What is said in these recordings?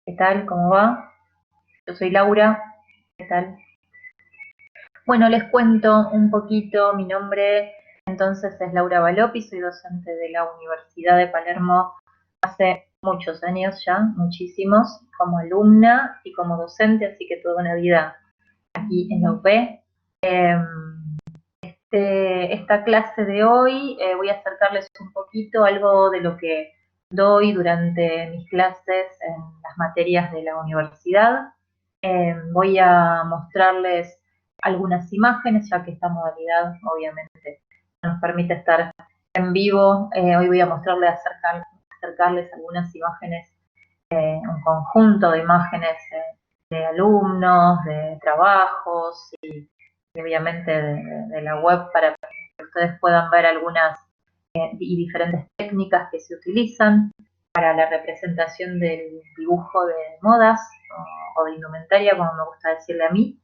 ¿Qué tal? ¿Cómo va? Yo soy Laura. ¿Qué tal? Bueno, les cuento un poquito. Mi nombre entonces es Laura Balopi, soy docente de la Universidad de Palermo hace muchos años ya, muchísimos, como alumna y como docente, así que toda una vida aquí en la UP. Esta clase de hoy voy a acercarles un poquito algo de lo que doy durante mis clases en las materias de la universidad. Voy a mostrarles algunas imágenes, ya que esta modalidad obviamente nos permite estar en vivo. Hoy voy a acercarles algunas imágenes, un conjunto de imágenes de alumnos, de trabajos y obviamente de la web para que ustedes puedan ver algunas y diferentes técnicas que se utilizan para la representación del dibujo de modas o de indumentaria, como me gusta decirle a mí.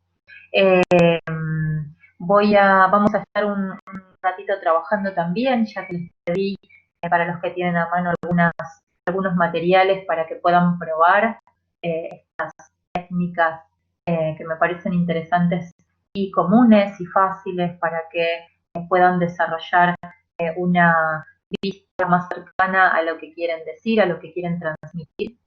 Eh, Vamos a estar un ratito trabajando también, ya que les pedí para los que tienen a mano algunos materiales para que puedan probar estas técnicas que me parecen interesantes y comunes y fáciles para que puedan desarrollar una vista más cercana a lo que quieren decir, a lo que quieren transmitir.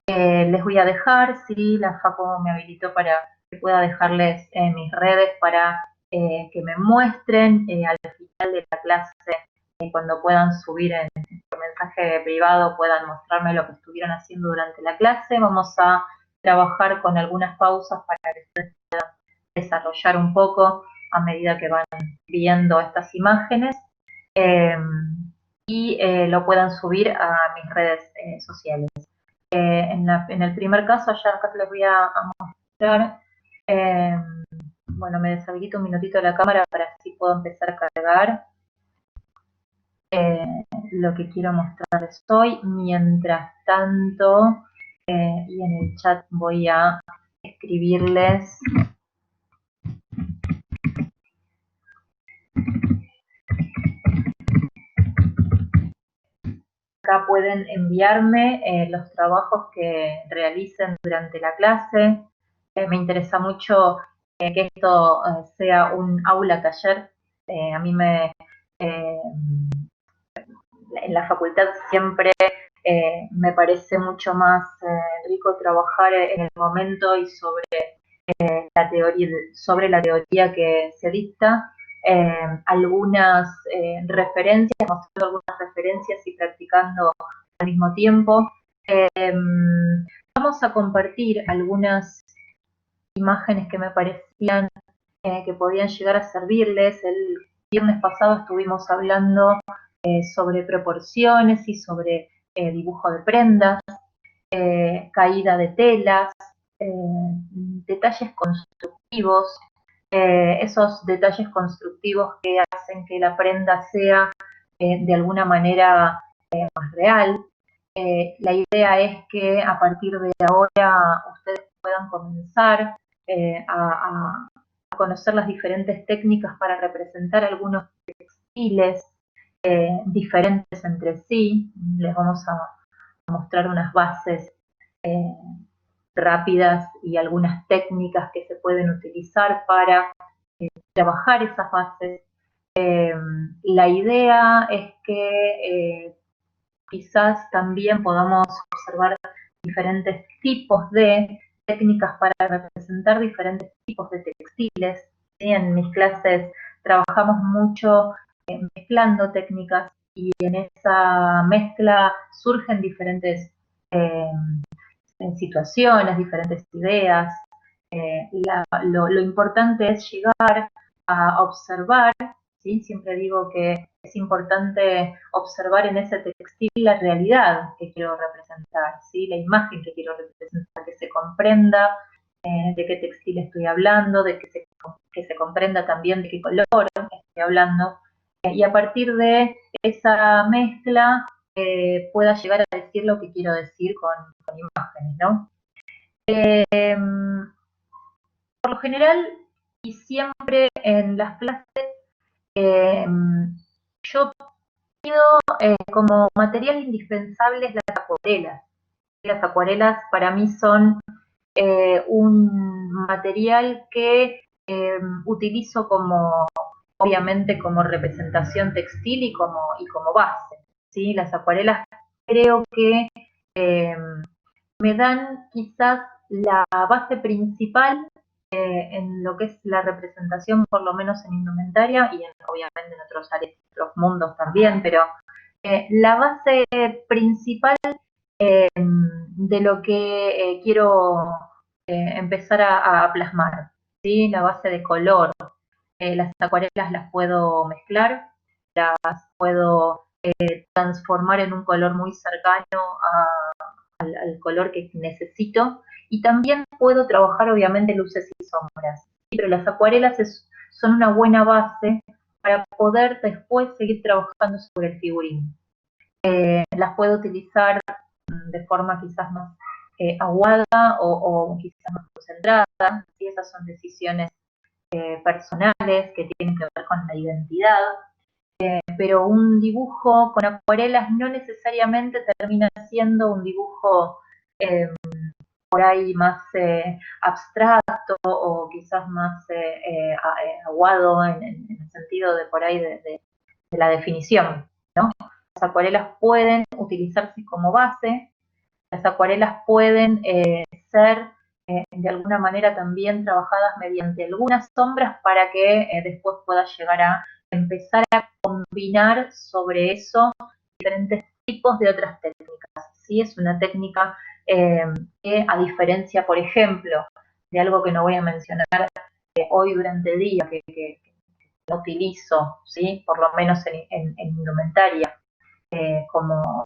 Les voy a dejar, sí, la Facu me habilitó para que pueda dejarles mis redes para que me muestren al final de la clase, cuando puedan subir en mensaje privado, puedan mostrarme lo que estuvieron haciendo durante la clase. Vamos a trabajar con algunas pausas para que ustedes desarrollar un poco a medida que van viendo estas imágenes eh, y lo puedan subir a mis redes sociales. En el primer caso, ya acá les voy a mostrar, eh, bueno, me deshabilito un minutito la cámara para así puedo empezar a cargar lo que quiero mostrarles hoy. Mientras tanto, y en el chat voy a escribirles. Acá pueden enviarme los trabajos que realicen durante la clase. Me interesa mucho que esto sea un aula taller. A mí eh, en la facultad siempre me parece mucho más rico trabajar en el momento y sobre la teoría que se dicta, algunas referencias, mostrando algunas referencias y practicando al mismo tiempo. Vamos a compartir algunas imágenes que me parecían que podían llegar a servirles. El viernes pasado estuvimos hablando sobre proporciones y sobre dibujo de prendas, caída de telas, detalles constructivos, esos detalles constructivos que hacen que la prenda sea de alguna manera más real. La idea es que a partir de ahora ustedes puedan comenzar a conocer las diferentes técnicas para representar algunos textiles diferentes entre sí. Les vamos a mostrar unas bases eh, rápidas y algunas técnicas que se pueden utilizar para trabajar esas bases. La idea es que quizás también podamos observar diferentes tipos de técnicas para representar diferentes tipos de textiles. ¿Sí? En mis clases trabajamos mucho mezclando técnicas y en esa mezcla surgen diferentes eh, situaciones, diferentes ideas. Lo importante es llegar a observar, ¿sí? Siempre digo que es importante observar en ese textil la realidad que quiero representar, ¿sí? La imagen que quiero representar, que se comprenda de qué textil estoy hablando, que se comprenda también de qué color estoy hablando, y a partir de esa mezcla pueda llegar a decir lo que quiero decir con imágenes, ¿no? Eh, por lo general y siempre en las clases eh, yo pido como material indispensable las acuarelas. Las acuarelas para mí son un material que utilizo como, obviamente, como representación textil y como base, ¿sí? Las acuarelas creo que eh, me dan quizás la base principal en lo que es la representación, por lo menos en indumentaria y obviamente en otros áreas, otros mundos también, pero la base principal de lo que quiero empezar a plasmar, ¿sí? La base de color. Las acuarelas las puedo mezclar, las puedo transformar en un color muy cercano al color que necesito y también puedo trabajar obviamente luces y sombras, ¿sí? Pero las acuarelas son una buena base para poder después seguir trabajando sobre el figurín. Las puedo utilizar de forma quizás más aguada o quizás más concentrada, ¿sí? Esas son decisiones personales que tienen que ver con la identidad, pero un dibujo con acuarelas no necesariamente termina siendo un dibujo eh, por ahí más abstracto o quizás más aguado en el sentido de por ahí de la definición, ¿no? Las acuarelas pueden utilizarse como base, las acuarelas pueden ser de alguna manera también trabajadas mediante algunas sombras para que después pueda llegar a empezar a combinar sobre eso diferentes tipos de otras técnicas. ¿Sí? Es una técnica que, a diferencia, por ejemplo, de algo que no voy a mencionar hoy durante el día, que no utilizo, ¿sí? Por lo menos en indumentaria, como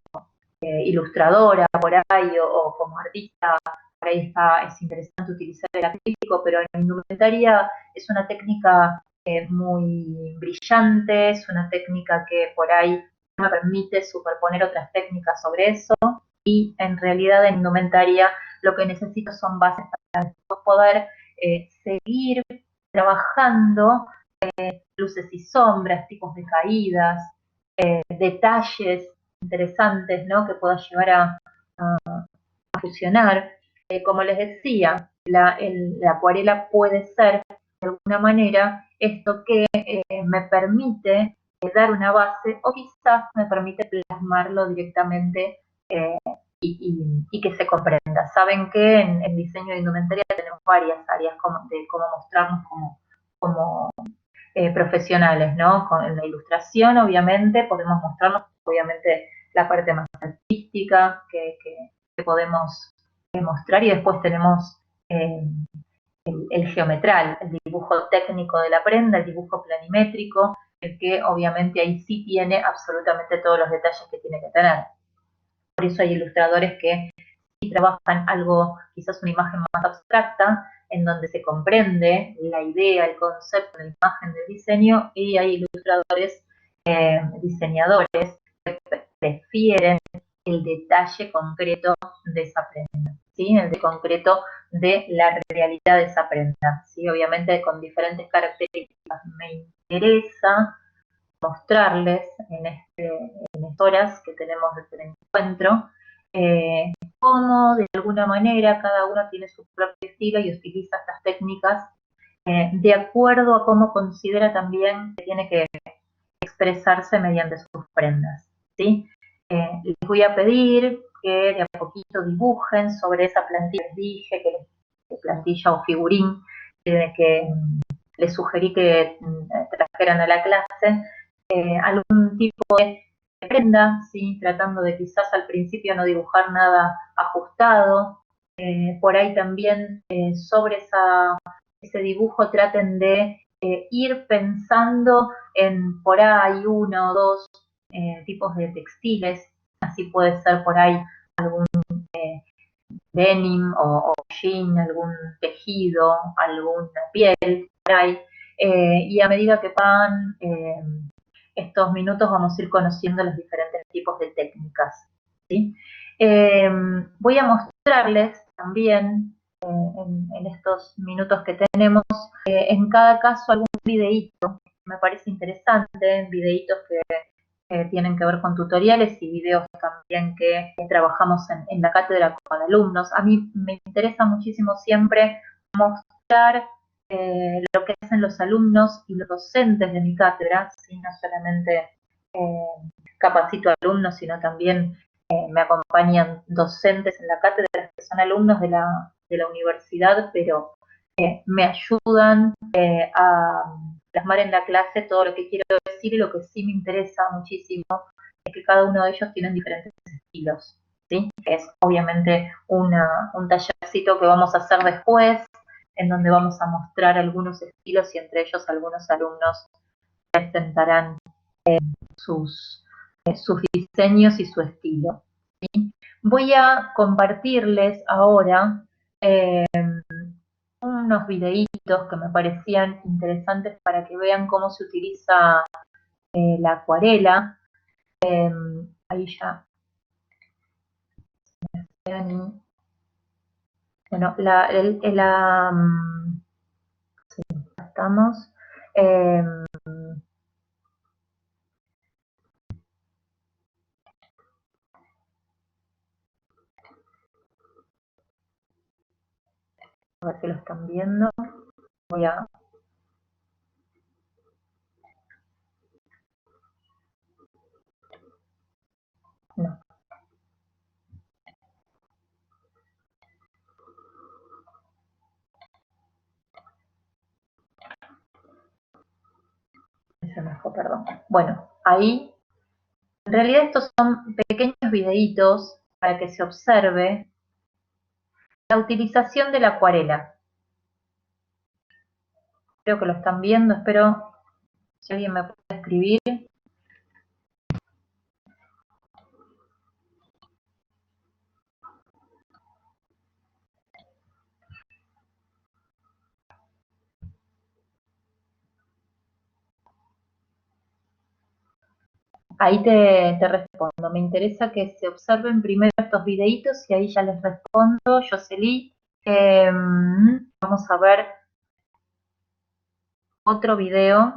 ilustradora por ahí o como artista, por ahí es interesante utilizar el acrílico, pero en indumentaria es una técnica muy brillante, es una técnica que por ahí me permite superponer otras técnicas sobre eso y en realidad en indumentaria lo que necesito son bases para después poder seguir trabajando luces y sombras, tipos de caídas, detalles interesantes, ¿no? Que pueda llegar a fusionar. Como les decía, la acuarela puede ser, de alguna manera, esto que me permite dar una base o quizás me permite plasmarlo directamente y que se comprenda. Saben que en diseño de indumentaria tenemos varias áreas de cómo mostrarnos como profesionales, ¿no? Con la ilustración, obviamente, podemos mostrarnos, obviamente, la parte más artística que podemos mostrar y después tenemos el geometral, el dibujo técnico de la prenda, el dibujo planimétrico, el que obviamente ahí sí tiene absolutamente todos los detalles que tiene que tener. Por eso hay ilustradores que sí trabajan algo, quizás una imagen más abstracta, en donde se comprende la idea, el concepto, la imagen del diseño, y hay ilustradores, diseñadores, que prefieren el detalle concreto de esa prenda, ¿sí? El de concreto de la realidad de esa prenda, ¿sí? Obviamente con diferentes características. Me interesa mostrarles en estas horas que tenemos desde el encuentro, cómo de alguna manera cada uno tiene su propio estilo y utiliza estas técnicas de acuerdo a cómo considera también que tiene que expresarse mediante sus prendas, ¿sí? Les voy a pedir que de a poquito dibujen sobre esa plantilla que les dije, que plantilla o figurín que les sugerí que trajeran a la clase, algún tipo de prenda, ¿sí? Tratando de quizás al principio no dibujar nada ajustado, por ahí también sobre ese dibujo traten de ir pensando en por ahí uno o dos tipos de textiles, así puede ser por ahí algún denim o jean, algún tejido, alguna piel, por ahí, y a medida que van estos minutos vamos a ir conociendo los diferentes tipos de técnicas, ¿sí? Voy a mostrarles también en estos minutos que tenemos, en cada caso algún videíto que me parece interesante, videitos que tienen que ver con tutoriales y videos también también que trabajamos en la cátedra con alumnos. A mí me interesa muchísimo siempre mostrar lo que hacen los alumnos y los docentes de mi cátedra, ¿sí? No solamente capacito a alumnos, sino también me acompañan docentes en la cátedra que son alumnos de la universidad, pero me ayudan a plasmar en la clase todo lo que quiero decir, y lo que sí me interesa muchísimo es que cada uno de ellos tienen diferentes estilos, ¿sí? Que es obviamente un tallercito que vamos a hacer después, en donde vamos a mostrar algunos estilos y entre ellos algunos alumnos presentarán sus diseños y su estilo, ¿sí? Voy a compartirles ahora unos videitos que me parecían interesantes para que vean cómo se utiliza la acuarela. Ahí ya. Bueno, sí, estamos. A ver si lo están viendo. Voy a... No. Se me fue, perdón. Bueno, ahí. En realidad estos son pequeños videitos para que se observe la utilización de la acuarela. Creo que lo están viendo, espero si alguien me puede escribir. Ahí te respondo. Me interesa que se observen primero estos videitos y ahí ya les respondo. Jocelyn, vamos a ver otro video.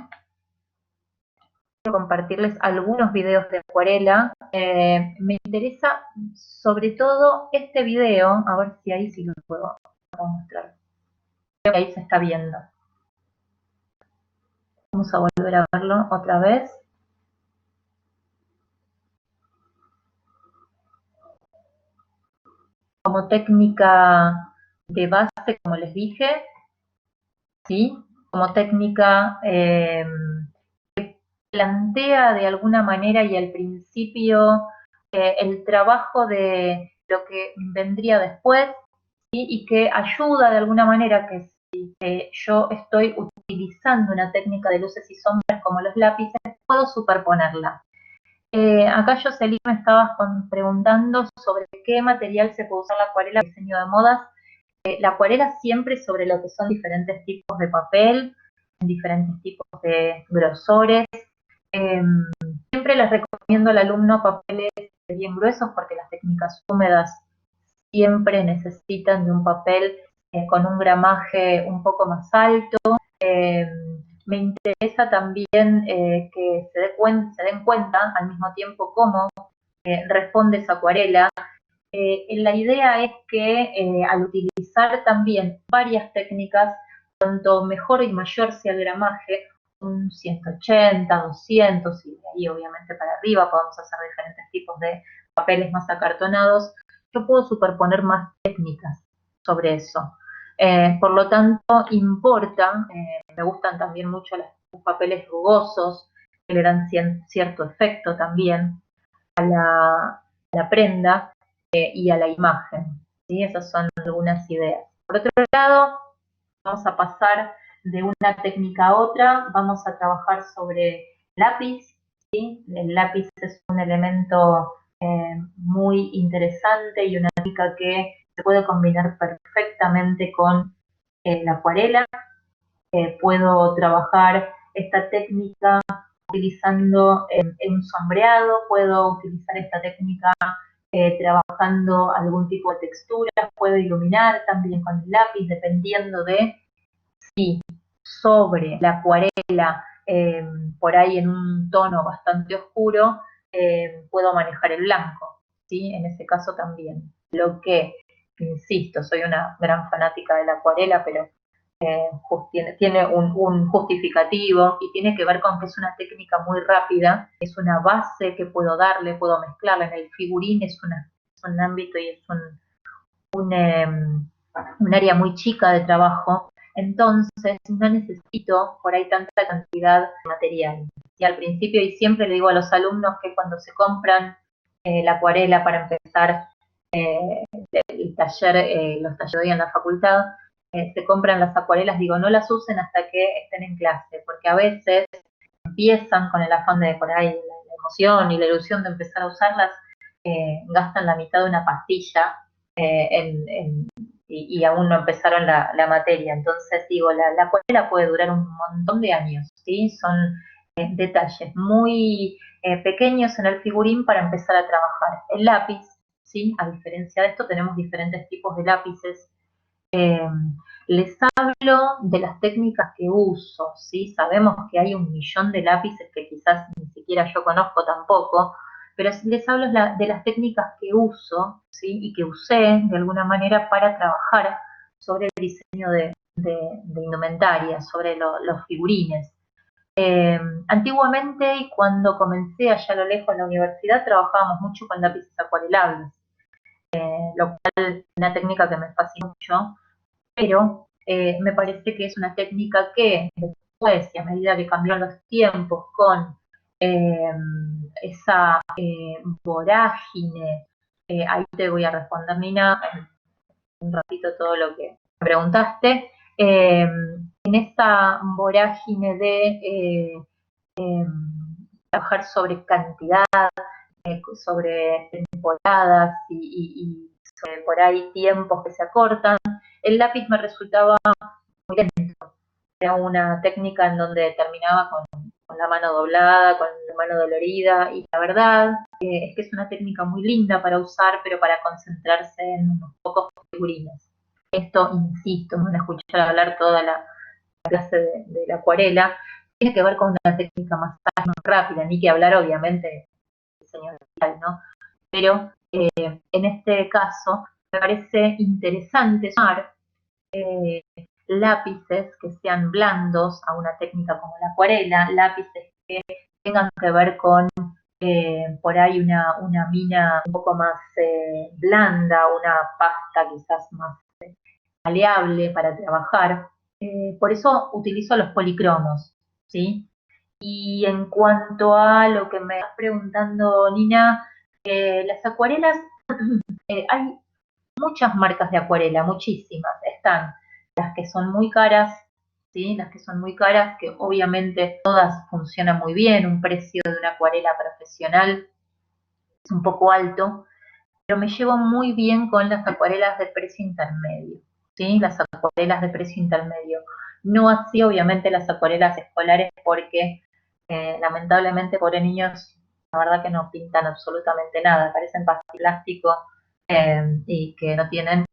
Quiero compartirles algunos videos de acuarela. Me interesa sobre todo este video. A ver si ahí sí lo puedo mostrar. Creo que ahí se está viendo. Vamos a volver a verlo otra vez. Como técnica de base, como les dije, ¿sí? Como técnica que plantea de alguna manera y al principio el trabajo de lo que vendría después, ¿sí? Y que ayuda de alguna manera que si yo estoy utilizando una técnica de luces y sombras como los lápices, puedo superponerla. Acá Jocelyn me estabas preguntando sobre qué material se puede usar la acuarela en diseño de modas. La acuarela siempre sobre lo que son diferentes tipos de papel, diferentes tipos de grosores. Eh, Siempre les recomiendo al alumno papeles bien gruesos porque las técnicas húmedas siempre necesitan de un papel con un gramaje un poco más alto. Me interesa también que se den cuenta al mismo tiempo cómo responde esa acuarela. La idea es que al utilizar también varias técnicas, cuanto mejor y mayor sea el gramaje, un 180, 200, y de ahí obviamente para arriba podemos hacer diferentes tipos de papeles más acartonados, yo puedo superponer más técnicas sobre eso. Por lo tanto, importa, me gustan también mucho los papeles rugosos, que le dan cierto efecto también a la prenda y a la imagen, ¿sí? Esas son algunas ideas. Por otro lado, vamos a pasar de una técnica a otra, vamos a trabajar sobre lápiz, ¿sí? El lápiz es un elemento muy interesante y una técnica que se puede combinar perfectamente con la acuarela. Puedo trabajar esta técnica utilizando un sombreado, puedo utilizar esta técnica trabajando algún tipo de textura, puedo iluminar también con el lápiz, dependiendo de si sobre la acuarela, por ahí en un tono bastante oscuro, puedo manejar el blanco. ¿sí? En ese caso también. Lo que, insisto, soy una gran fanática de la acuarela, pero tiene un justificativo y tiene que ver con que es una técnica muy rápida, es una base que puedo darle, puedo mezclarla. En el figurín es un ámbito y es un área muy chica de trabajo, entonces no necesito por ahí tanta cantidad de material. Y al principio y siempre le digo a los alumnos que cuando se compran la acuarela para empezar el taller, los talleres de hoy en la facultad, se compran las acuarelas, digo, no las usen hasta que estén en clase, porque a veces empiezan con el afán de por ahí la emoción y la ilusión de empezar a usarlas, gastan la mitad de una pastilla y aún no empezaron la materia. Entonces, digo, la acuarela puede durar un montón de años, ¿sí? Son detalles muy pequeños en el figurín para empezar a trabajar. El lápiz, ¿sí? A diferencia de esto, tenemos diferentes tipos de lápices. Eh, Les hablo de las técnicas que uso, ¿sí? Sabemos que hay 1 millón de lápices que quizás ni siquiera yo conozco tampoco, pero les hablo de las técnicas que uso, ¿sí? Y que usé de alguna manera para trabajar sobre el diseño de indumentaria, sobre los figurines. Antiguamente, y cuando comencé allá a lo lejos en la universidad, trabajábamos mucho con lápices acuarelables, lo cual es una técnica que me fascina mucho, pero me parece que es una técnica que después, y a medida que cambian los tiempos con eh, esa vorágine, ahí te voy a responder, Nina, en un ratito todo lo que me preguntaste, en esa vorágine de trabajar sobre cantidad, sobre temporadas y sobre por ahí tiempos que se acortan, el lápiz me resultaba muy lento. Era una técnica en donde terminaba con la mano doblada, con la mano dolorida, y la verdad es que es una técnica muy linda para usar, pero para concentrarse en unos pocos figurines. Esto, insisto, me van a escuchar hablar toda la clase de la acuarela, tiene que ver con una técnica más rápida, ni que hablar obviamente de diseño digital, ¿no? Pero en este caso me parece interesante usar lápices que sean blandos a una técnica como la acuarela, lápices que tengan que ver con por ahí una mina un poco más blanda, una pasta quizás más maleable para trabajar. Por eso utilizo los policromos, ¿sí? Y en cuanto a lo que me estás preguntando, Nina, las acuarelas, hay muchas marcas de acuarela, muchísimas. Están las que son muy caras, ¿sí? Las que son muy caras, que obviamente todas funcionan muy bien, un precio de una acuarela profesional es un poco alto, pero me llevo muy bien con las acuarelas de precio intermedio, ¿sí? Las acuarelas de precio intermedio. No así, obviamente, las acuarelas escolares, porque lamentablemente, por niños, la verdad que no pintan absolutamente nada, parecen plástico y que no tienen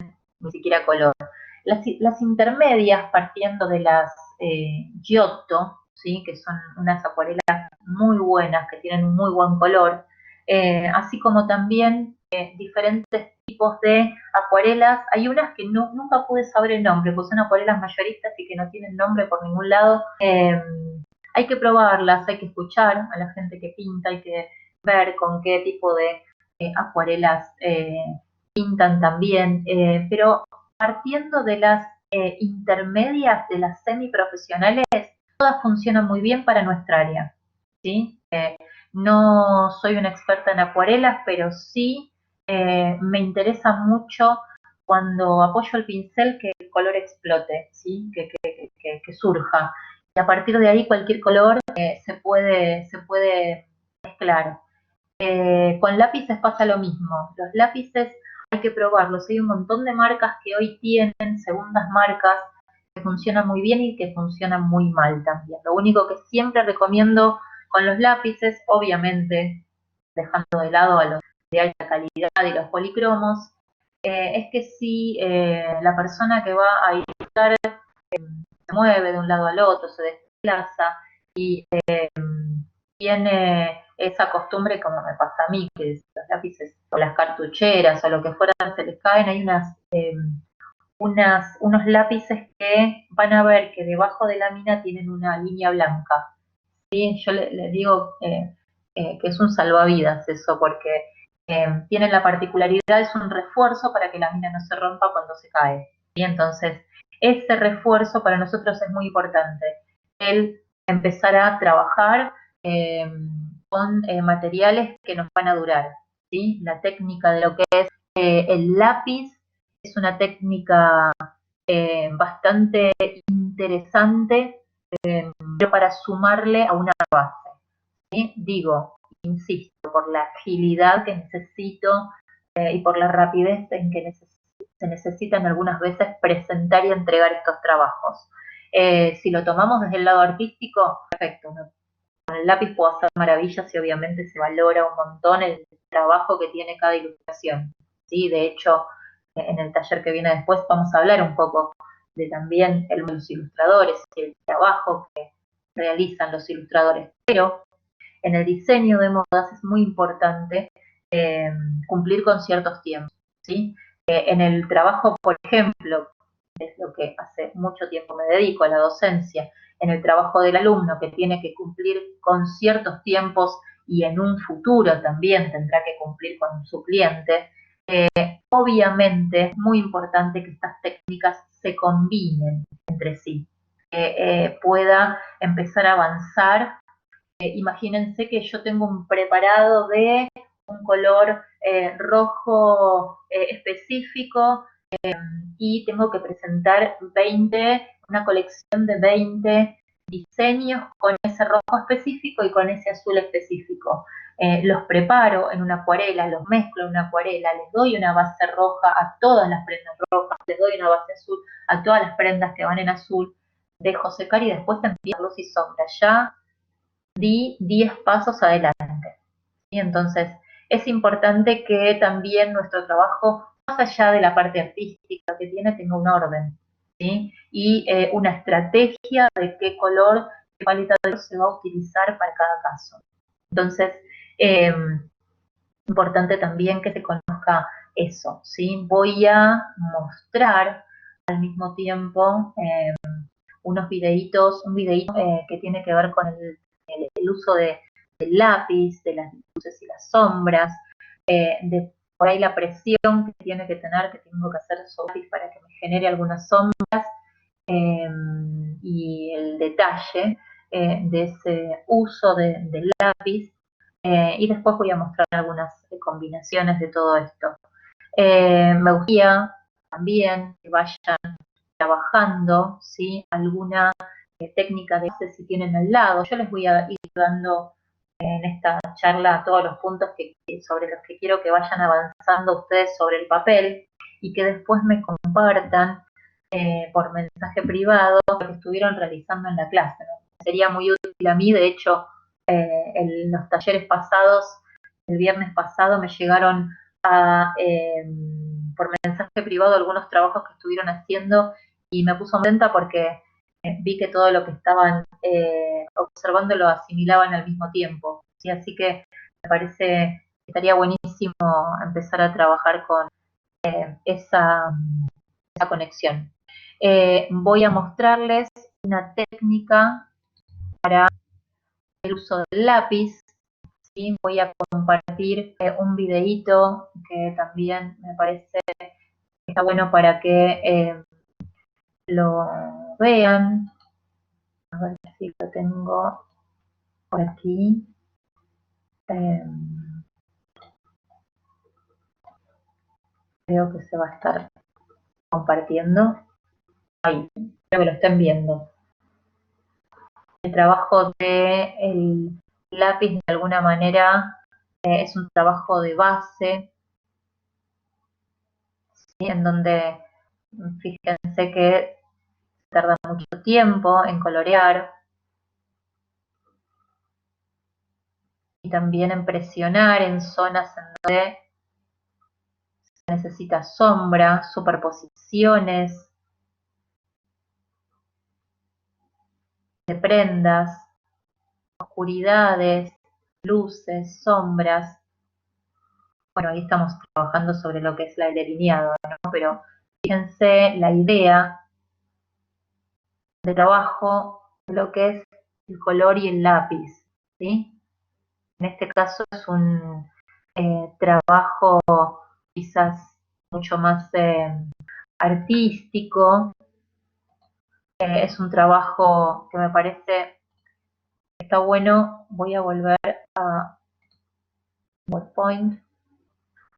ni siquiera color. Las intermedias, partiendo de las Giotto, ¿sí? Que son unas acuarelas muy buenas, que tienen un muy buen color, así como también diferentes tipos de acuarelas. Hay unas que nunca pude saber el nombre, pues son acuarelas mayoristas y que no tienen nombre por ningún lado. Hay que probarlas, hay que escuchar a la gente que pinta, hay que ver con qué tipo de acuarelas pintan también, pero partiendo de las intermedias, de las semiprofesionales, todas funcionan muy bien para nuestra área, ¿sí? No soy una experta en acuarelas, pero sí me interesa mucho cuando apoyo el pincel que el color explote, ¿sí? Que surja. Y a partir de ahí cualquier color se puede mezclar. Con lápices pasa lo mismo. Los lápices hay que probarlos. Hay un montón de marcas que hoy tienen segundas marcas que funcionan muy bien y que funcionan muy mal también. Lo único que siempre recomiendo con los lápices, obviamente, dejando de lado a los de alta calidad y los policromos, es que si la persona que va a ilustrar se mueve de un lado al otro, se desplaza y tiene esa costumbre, como me pasa a mí, que los lápices o las cartucheras o lo que fuera se les caen, hay unos lápices que van a ver que debajo de la mina tienen una línea blanca. ¿Sí? Yo les digo que es un salvavidas eso, porque tienen la particularidad, es un refuerzo para que la mina no se rompa cuando se cae. ¿Sí? Entonces, ese refuerzo para nosotros es muy importante. El empezar a trabajar eh, con materiales que nos van a durar. ¿Sí? La técnica de lo que es el lápiz es una técnica bastante interesante, pero para sumarle a una base. ¿Sí? Digo, insisto, por la agilidad que necesito y por la rapidez en que se necesitan algunas veces presentar y entregar estos trabajos. Si lo tomamos desde el lado artístico, perfecto, ¿no? Con el lápiz puedo hacer maravillas y obviamente se valora un montón el trabajo que tiene cada ilustración. ¿Sí? De hecho, en el taller que viene después vamos a hablar un poco de también los ilustradores y el trabajo que realizan los ilustradores. Pero en el diseño de modas es muy importante eh, cumplir con ciertos tiempos. ¿Sí? En el trabajo, por ejemplo, es lo que hace mucho tiempo me dedico a la docencia, en el trabajo del alumno que tiene que cumplir con ciertos tiempos y en un futuro también tendrá que cumplir con su cliente, obviamente es muy importante que estas técnicas se combinen entre sí, que pueda empezar a avanzar. Imagínense que yo tengo un preparado de un color rojo específico y tengo que presentar una colección de 20 diseños con ese rojo específico y con ese azul específico. Los preparo en una acuarela, los mezclo en una acuarela, les doy una base roja a todas las prendas rojas, les doy una base azul a todas las prendas que van en azul, dejo secar y después empiezo luz y sombra. Ya di 10 pasos adelante. ¿Sí? Entonces, es importante que también nuestro trabajo, más allá de la parte artística que tiene, tenga un orden. ¿Sí? Y una estrategia de qué color, qué paleta de color se va a utilizar para cada caso. Entonces, eh, importante también que se conozca eso. ¿Sí? Voy a mostrar al mismo tiempo unos videitos, un videito que tiene que ver con el uso del lápiz, de las luces y las sombras, de por ahí la presión que tiene que tener, que tengo que hacer sobre el lápiz para que me genere algunas sombras, y el detalle de ese uso del lápiz, y después voy a mostrar algunas combinaciones de todo esto. Me gustaría también que vayan trabajando, ¿sí? Alguna técnica de base si tienen al lado. Yo les voy a ir dando en esta charla todos los puntos sobre los que quiero que vayan avanzando ustedes sobre el papel y que después me compartan por mensaje privado lo que estuvieron realizando en la clase, ¿no? Sería muy útil a mí. De hecho, en los talleres pasados, el viernes pasado, me llegaron por mensaje privado algunos trabajos que estuvieron haciendo y me puso contenta porque vi que todo lo que estaban observando lo asimilaban al mismo tiempo. ¿Sí? Así que me parece que estaría buenísimo empezar a trabajar con esa conexión. Voy a mostrarles una técnica para el uso del lápiz. ¿Sí? Voy a compartir un videíto que también me parece que está bueno para que lo vean. A ver si lo tengo por aquí. Creo que se va a estar compartiendo. Ahí, creo que lo estén viendo. El trabajo del lápiz de alguna manera es un trabajo de base, ¿sí? En donde fíjense que tarda mucho tiempo en colorear y también en presionar en zonas en donde se necesita sombra, superposiciones de prendas, oscuridades, luces, sombras. bueno, ahí estamos trabajando sobre lo que es el delineado, ¿no? Pero fíjense la idea de trabajo de lo que es el color y el lápiz, ¿sí? En este caso es un trabajo quizás mucho más artístico, es un trabajo que me parece que está bueno. Voy a volver a PowerPoint,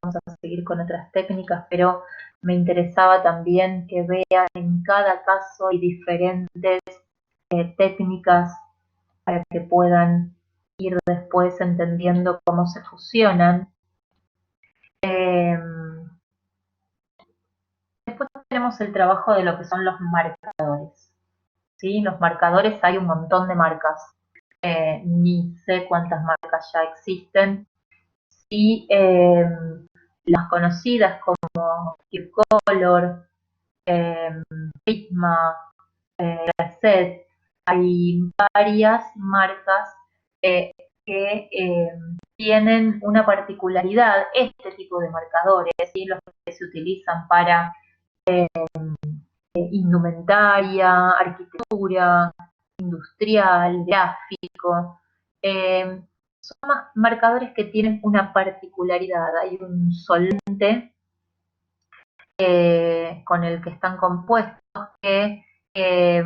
vamos a seguir con otras técnicas, pero me interesaba también que vean en cada caso hay diferentes técnicas para que puedan ir después entendiendo cómo se fusionan. Después tenemos el trabajo de lo que son los marcadores, ¿sí? Los marcadores, hay un montón de marcas, ni sé cuántas marcas ya existen. Sí, las conocidas como Color, Prisma, Set, hay varias marcas que tienen una particularidad, este tipo de marcadores, ¿sí? Los que se utilizan para indumentaria, arquitectura, industrial, gráfico. Eh, Son marcadores que tienen una particularidad. Hay un solvente con el que están compuestos que eh,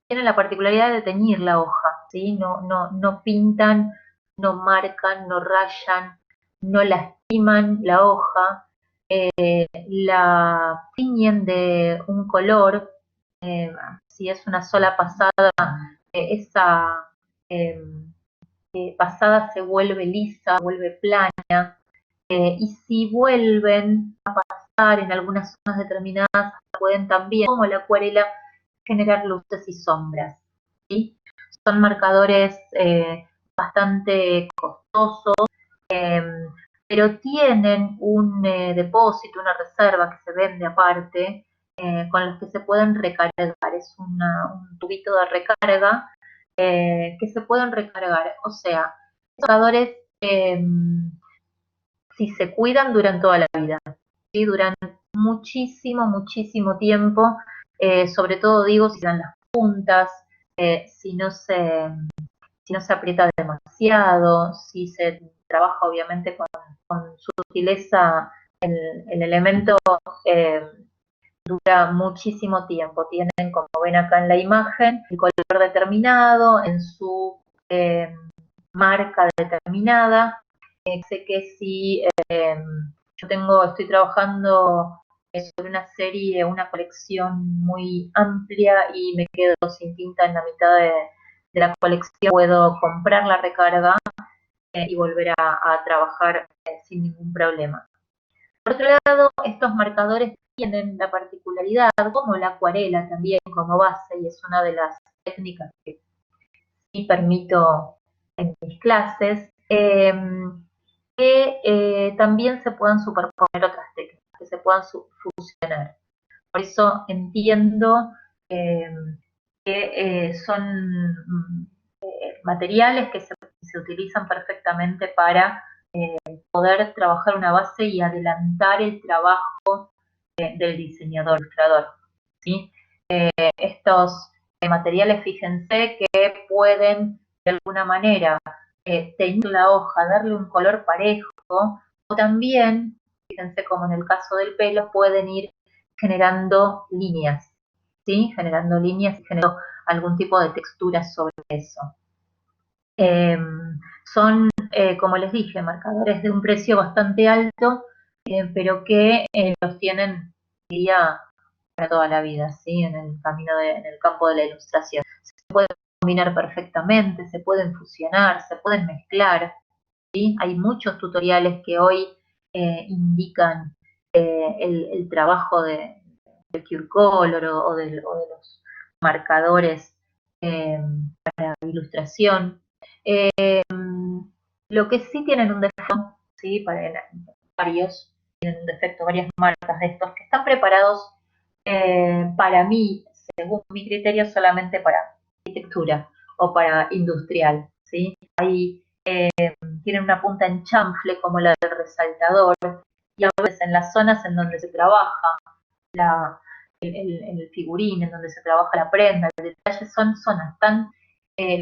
tienen la particularidad de teñir la hoja, ¿sí? No pintan, no marcan, no rayan, no lastiman la hoja, la tiñen de un color, si es una sola pasada, esa eh, pasada se vuelve lisa, vuelve plana, y si vuelven a pasar en algunas zonas determinadas, pueden también, como la acuarela, generar luces y sombras, ¿sí? Son marcadores bastante costosos, eh, pero tienen un depósito, una reserva que se vende aparte, con los que se pueden recargar. Es un tubito de recarga que se pueden recargar. O sea, los marcadores, si se cuidan, duran toda la vida, ¿sí? Duran muchísimo, muchísimo tiempo, sobre todo digo si dan las puntas, si no se aprieta demasiado, si se trabaja obviamente con sutileza el elemento, eh, dura muchísimo tiempo. Tienen, como ven acá en la imagen, el color determinado, en su marca determinada. Sé que si estoy trabajando sobre una serie, una colección muy amplia y me quedo sin tinta en la mitad de la colección, puedo comprar la recarga y volver a trabajar sin ningún problema. Por otro lado, estos marcadores tienen la particularidad, como la acuarela también como base, y es una de las técnicas que sí permito en mis clases, que también se puedan superponer otras técnicas, que se puedan fusionar. Por eso entiendo eh, que son materiales que se utilizan perfectamente para poder trabajar una base y adelantar el trabajo del diseñador, ilustrador, ¿sí? Estos materiales, fíjense que pueden de alguna manera teñir la hoja, darle un color parejo, o también, fíjense como en el caso del pelo, pueden ir generando líneas, ¿sí? Generando líneas y generando algún tipo de textura sobre eso. Eh, Son, como les dije, marcadores de un precio bastante alto, pero que los tienen, diría, para toda la vida, ¿sí? En el camino en el campo de la ilustración. Se pueden combinar perfectamente, se pueden fusionar, se pueden mezclar, ¿sí? Hay muchos tutoriales que hoy indican el trabajo del Color o de los marcadores para ilustración. Lo que sí tienen un defecto, ¿sí? Varios tienen un defecto, varias marcas de estos que están preparados para mí, según mi criterio, solamente para arquitectura o para industrial, ¿sí? Hay tienen una punta en chanfle como la del resaltador, y a veces en las zonas en donde se trabaja el figurín, en donde se trabaja la prenda, el detalle, son zonas tan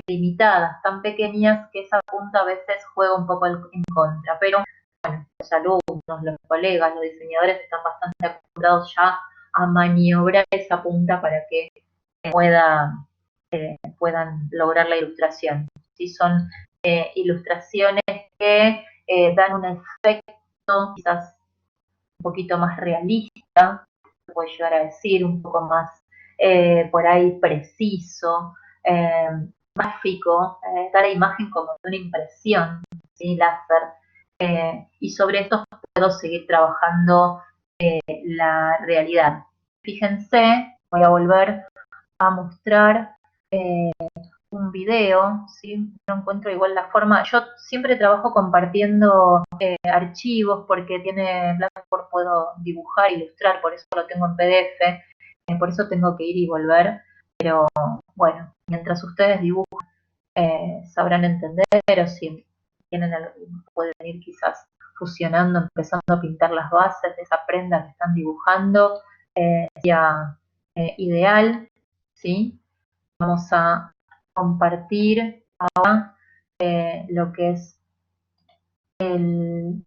limitadas, tan pequeñas, que esa punta a veces juega un poco en contra, pero bueno, los alumnos, los colegas, los diseñadores están bastante acostumbrados ya a maniobrar esa punta para que puedan lograr la ilustración. ¿Sí? Son ilustraciones que dan un efecto quizás un poquito más realista, se puede llegar a decir, un poco más por ahí preciso, eh, gráfico, da la imagen como de una impresión, ¿sí? Láser. Y sobre esto puedo seguir trabajando la realidad. Fíjense, voy a volver a mostrar un video, ¿sí? No encuentro igual la forma. Yo siempre trabajo compartiendo archivos porque tiene Blackboard, puedo dibujar, ilustrar, por eso lo tengo en PDF, por eso tengo que ir y volver. Pero bueno, mientras ustedes dibujan, sabrán entender, o si tienen pueden ir quizás fusionando, empezando a pintar las bases de esa prenda que están dibujando, sería ideal, ¿sí? Vamos a compartir ahora lo que es el,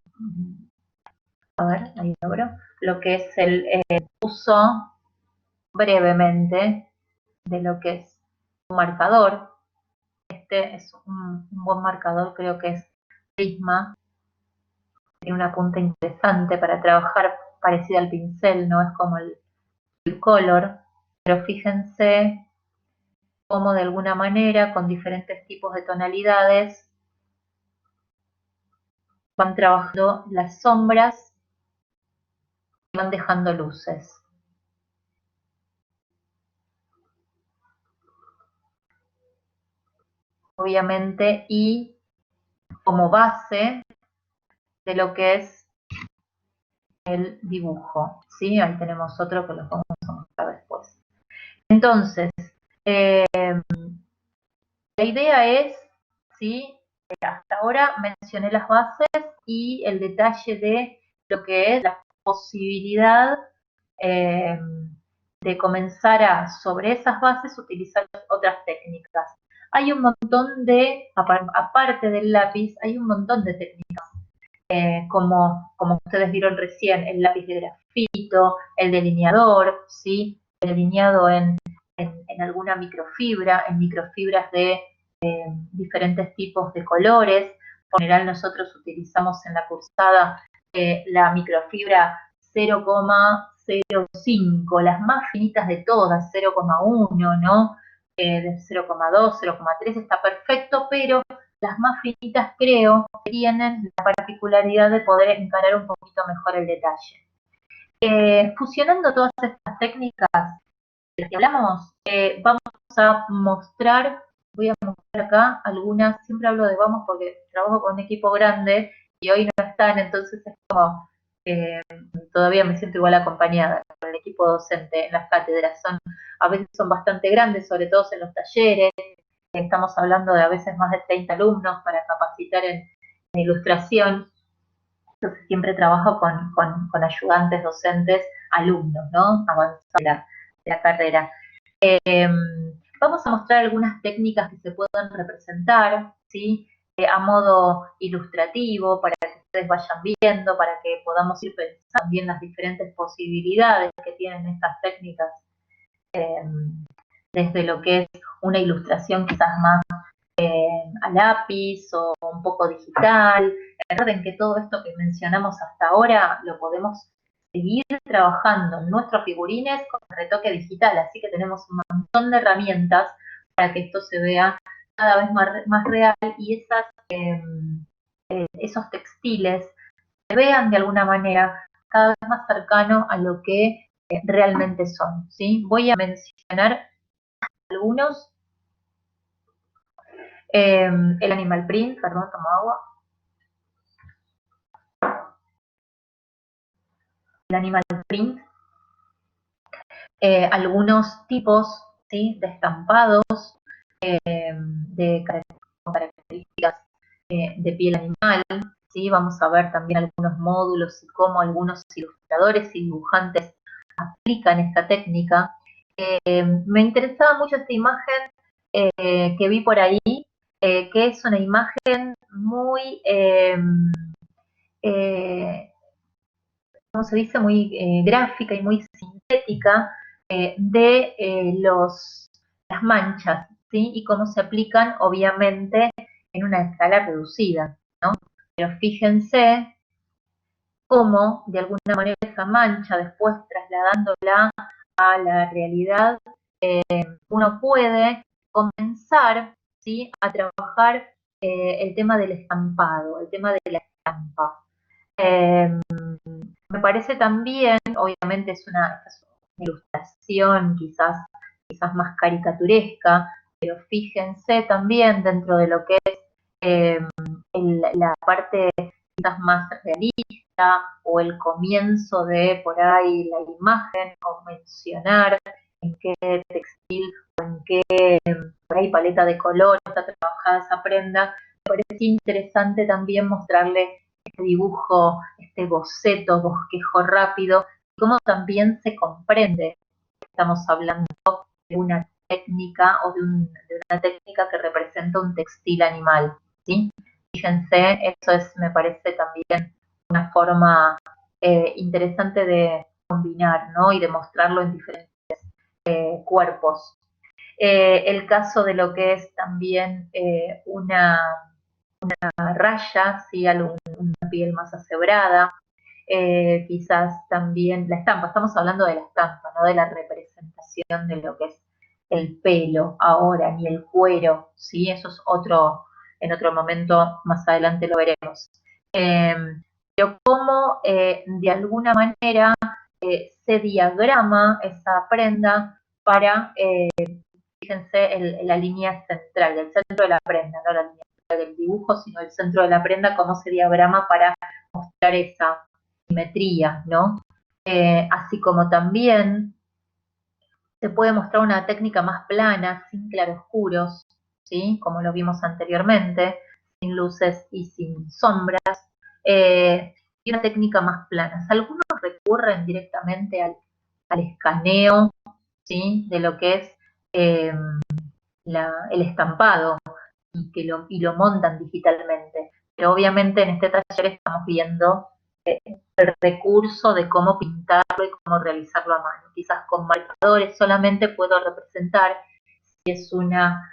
a ver, ahí abro, lo que es el uso brevemente de lo que es un marcador. Este es un buen marcador, creo que es Prisma, tiene una punta interesante para trabajar parecida al pincel, no es como el color, pero fíjense cómo de alguna manera, con diferentes tipos de tonalidades, van trabajando las sombras y van dejando luces. Obviamente, y como base de lo que es el dibujo, ¿sí? Ahí tenemos otro que lo vamos a mostrar después. Entonces, la idea es, ¿sí? Hasta ahora mencioné las bases y el detalle de lo que es la posibilidad de comenzar a, sobre esas bases, utilizar otras técnicas. Hay un montón de, aparte del lápiz, hay un montón de técnicas, como ustedes vieron recién, el lápiz de grafito, el delineador, ¿sí? El delineado en alguna microfibra, en microfibras de diferentes tipos de colores. Por general nosotros utilizamos en la cursada la microfibra 0,05, las más finitas de todas, 0,1, ¿no? De 0,2, 0,3 está perfecto, pero las más finitas creo que tienen la particularidad de poder encarar un poquito mejor el detalle. Fusionando todas estas técnicas de las que hablamos, vamos a mostrar, voy a mostrar acá algunas, siempre hablo de vamos porque trabajo con un equipo grande y hoy no están, entonces es como, todavía me siento igual acompañada con el equipo docente en las cátedras, a veces son bastante grandes, sobre todo en los talleres, estamos hablando de a veces más de 30 alumnos para capacitar en ilustración, entonces siempre trabajo con ayudantes, docentes, alumnos, ¿no? Avanzar la carrera. Vamos a mostrar algunas técnicas que se puedan representar, ¿sí? A modo ilustrativo, para que ustedes vayan viendo, para que podamos ir pensando bien las diferentes posibilidades que tienen estas técnicas, desde lo que es una ilustración quizás más a lápiz o un poco digital. Recuerden que todo esto que mencionamos hasta ahora lo podemos seguir trabajando en nuestros figurines con retoque digital, así que tenemos un montón de herramientas para que esto se vea cada vez más real y esos textiles se vean de alguna manera cada vez más cercano a lo que realmente son, ¿sí? Voy a mencionar algunos. El animal print, perdón, tomo agua. El animal print, algunos tipos, ¿sí? De estampados, de características de piel animal, ¿sí? Vamos a ver también algunos módulos y cómo algunos ilustradores y dibujantes aplican esta técnica. Me interesaba mucho esta imagen que vi por ahí, que es una imagen muy, ¿cómo se dice? Muy gráfica y muy sintética de las manchas, ¿sí? Y cómo se aplican, obviamente, en una escala reducida, ¿no? Pero fíjense cómo, de alguna manera, esa mancha, después trasladándola a la realidad, uno puede comenzar, ¿sí?, a trabajar el tema del estampado, el tema de la estampa. Me parece también, obviamente es una ilustración quizás más caricaturesca, pero fíjense también dentro de lo que es la parte quizás más realista o el comienzo de por ahí la imagen o mencionar en qué textil o en qué por ahí paleta de color está trabajada esa prenda. Me parece interesante también mostrarle este dibujo, este boceto, bosquejo rápido, y cómo también se comprende que estamos hablando de una técnica o de una técnica que representa un textil animal, ¿sí? Fíjense, eso me parece también una forma interesante de combinar, ¿no? Y de mostrarlo en diferentes cuerpos. El caso de lo que es también una raya, ¿sí? Una piel más acebrada, quizás también la estampa, estamos hablando de la estampa, no de la representación de lo que es el pelo ahora, ni el cuero, ¿sí? Eso es en otro momento, más adelante lo veremos. Pero cómo de alguna manera se diagrama esa prenda para, fíjense, la línea central, el centro de la prenda, no la línea del dibujo, sino el centro de la prenda, cómo se diagrama para mostrar esa simetría, ¿no? Así como también se puede mostrar una técnica más plana, sin claroscuros, ¿sí? Como lo vimos anteriormente, sin luces y sin sombras, y una técnica más plana. Algunos recurren directamente al escaneo, ¿sí? De lo que es eh, el estampado y lo montan digitalmente. Pero obviamente en este taller estamos viendo el recurso de cómo pintarlo y cómo realizarlo a mano. Quizás con marcadores solamente puedo representar si es una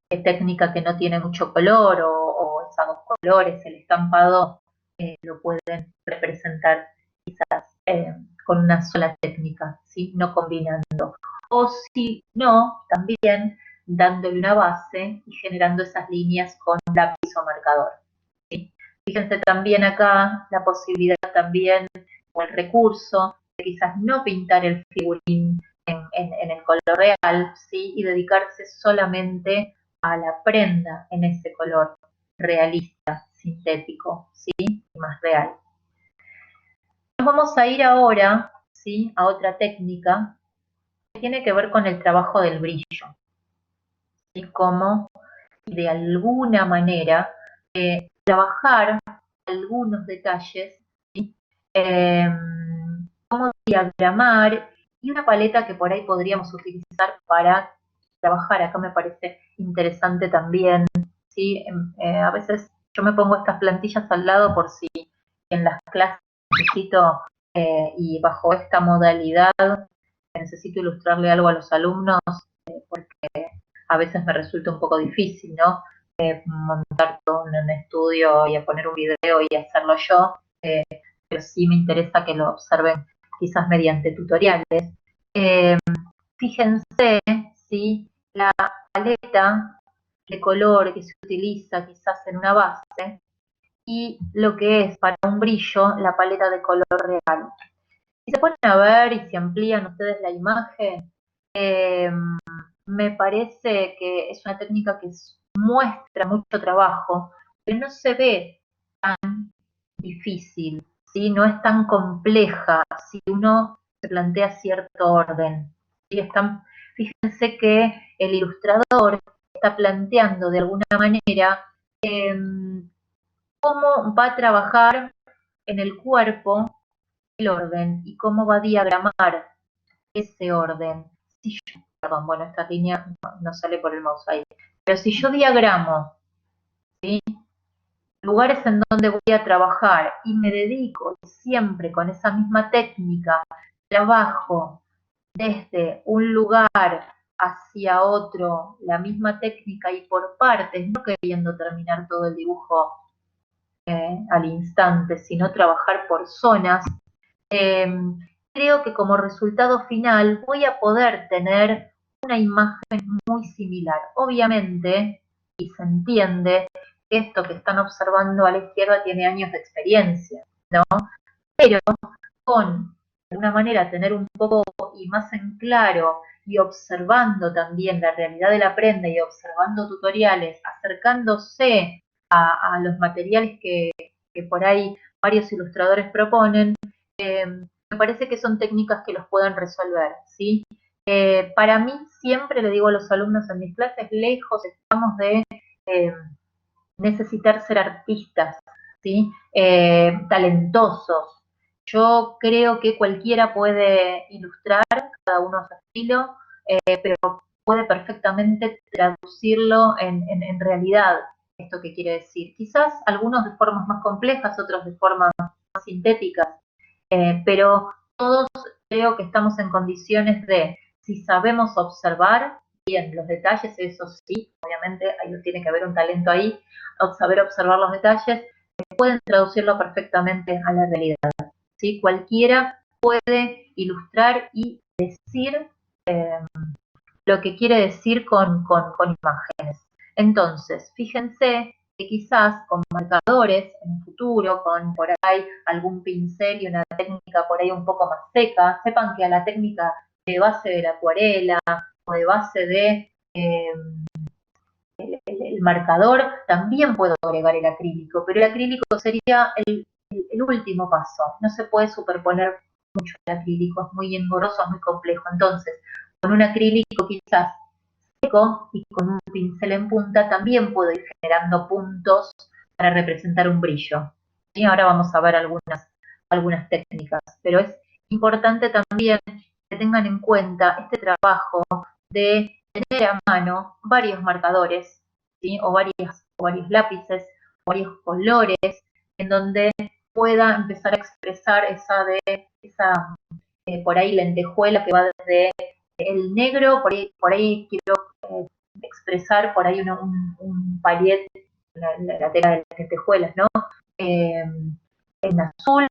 técnica que no tiene mucho color o es a dos colores, el estampado lo pueden representar quizás con una sola técnica, ¿sí? No combinando. O si no, también dándole una base y generando esas líneas con lápiz o marcador. ¿Sí? Fíjense también acá la posibilidad también o el recurso de quizás no pintar el figurín en el color real, ¿sí? Y dedicarse solamente a la prenda en ese color realista, sintético, ¿sí? Y más real. Nos vamos a ir ahora, ¿sí?, a otra técnica que tiene que ver con el trabajo del brillo, ¿sí? Cómo de alguna manera trabajar algunos detalles, ¿sí? Cómo diagramar y una paleta que por ahí podríamos utilizar para trabajar. Acá me parece interesante también, ¿sí? A veces yo me pongo estas plantillas al lado por si en las clases necesito y bajo esta modalidad necesito ilustrarle algo a los alumnos, porque a veces me resulta un poco difícil, ¿no? Montar todo en un estudio y a poner un video y hacerlo yo, pero sí me interesa que lo observen quizás mediante tutoriales. Fíjense, ¿sí?, la paleta de color que se utiliza quizás en una base y lo que es para un brillo la paleta de color real. Si se ponen a ver y si amplían ustedes la imagen, me parece que es una técnica que muestra mucho trabajo, pero no se ve tan difícil, ¿sí? No es tan compleja si uno se plantea cierto orden. ¿Sí? Fíjense que el ilustrador está planteando de alguna manera cómo va a trabajar en el cuerpo el orden y cómo va a diagramar ese orden. Si yo, perdón, bueno, esta línea no sale por el mouse ahí, pero si yo diagramo, ¿sí?, lugares en donde voy a trabajar y me dedico siempre con esa misma técnica, trabajo desde un lugar hacia otro, la misma técnica y por partes, no queriendo terminar todo el dibujo al instante, sino trabajar por zonas, eh, creo que como resultado final voy a poder tener una imagen muy similar. Obviamente, y se entiende que esto que están observando a la izquierda tiene años de experiencia, ¿no? Pero con, de alguna manera, tener un poco y más en claro y observando también la realidad de la prenda y observando tutoriales, acercándose a los materiales que por ahí varios ilustradores proponen, me parece que son técnicas que los pueden resolver, ¿sí? Para mí, siempre le digo a los alumnos en mis clases, lejos estamos de necesitar ser artistas, ¿sí? Talentosos. Yo creo que cualquiera puede ilustrar, cada uno a su estilo, pero puede perfectamente traducirlo en realidad, esto que quiere decir. Quizás algunos de formas más complejas, otros de formas más sintéticas, pero todos creo que estamos en condiciones de, si sabemos observar bien los detalles, eso sí, obviamente tiene que haber un talento ahí, saber observar los detalles, pueden traducirlo perfectamente a la realidad, ¿sí? Cualquiera puede ilustrar y decir lo que quiere decir con imágenes. Entonces, fíjense que quizás con marcadores en el futuro, con por ahí algún pincel y una técnica por ahí un poco más seca, sepan que a la técnica de base de la acuarela o de base de el marcador también puedo agregar el acrílico, pero el acrílico sería el último paso. No se puede superponer mucho el acrílico, es muy engorroso, es muy complejo. Entonces, con un acrílico quizás seco y con un pincel en punta también puedo ir generando puntos para representar un brillo. ¿Sí? Ahora vamos a ver algunas técnicas, pero es importante también que tengan en cuenta este trabajo de tener a mano varios marcadores, ¿sí?, o varios lápices, varios colores, en donde pueda empezar a expresar esa por ahí lentejuela que va desde el negro, por ahí quiero expresar por ahí un paliet, la tela de las lentejuelas, ¿no? En azul,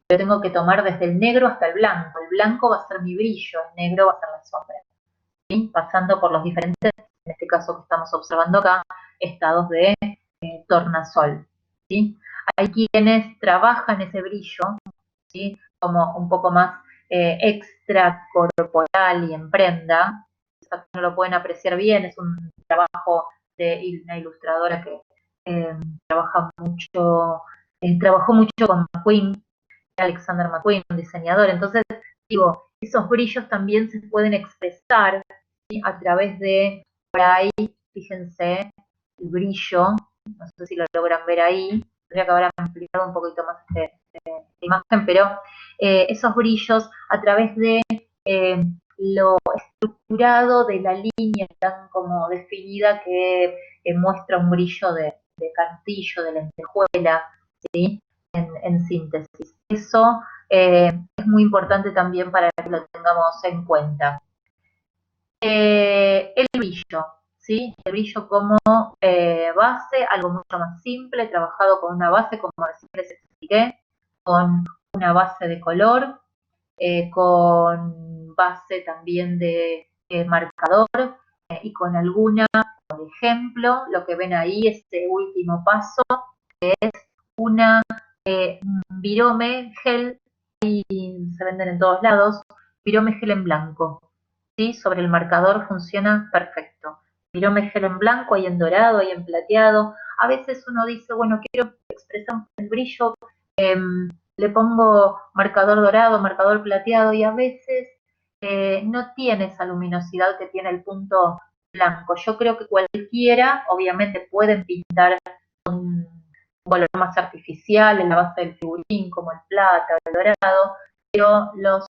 yo tengo que tomar desde el negro hasta el blanco va a ser mi brillo, el negro va a ser la sombra, ¿sí? Pasando por los diferentes, en este caso que estamos observando acá, estados de tornasol, ¿sí? Hay quienes trabajan ese brillo, ¿sí?, como un poco más extracorporal y en prenda, no lo pueden apreciar bien, es un trabajo de una ilustradora que trabaja mucho, trabajó mucho con McQueen, Alexander McQueen, un diseñador. Entonces, digo, esos brillos también se pueden expresar, ¿sí?, a través de, por ahí, fíjense, el brillo, no sé si lo logran ver ahí, tendría que haber ampliado un poquito más esta imagen, pero esos brillos a través de lo estructurado de la línea tan como definida que muestra un brillo de cantillo, de lentejuela, ¿sí?, en síntesis. Eso es muy importante también para que lo tengamos en cuenta. El brillo, ¿sí? El brillo como base, algo mucho más simple, trabajado con una base, como recién les expliqué, con una base de color, con base también de marcador y con alguna, por ejemplo, lo que ven ahí, este último paso, es una virome gel, y se venden en todos lados, virome gel en blanco, ¿sí? Sobre el marcador funciona perfecto. Virome gel en blanco, hay en dorado, hay en plateado. A veces uno dice, bueno, quiero expresar el brillo, le pongo marcador dorado, marcador plateado, y a veces no tiene esa luminosidad que tiene el punto blanco. Yo creo que cualquiera, obviamente, pueden pintar color más artificial en la base del figurín, como el plata, el dorado, pero los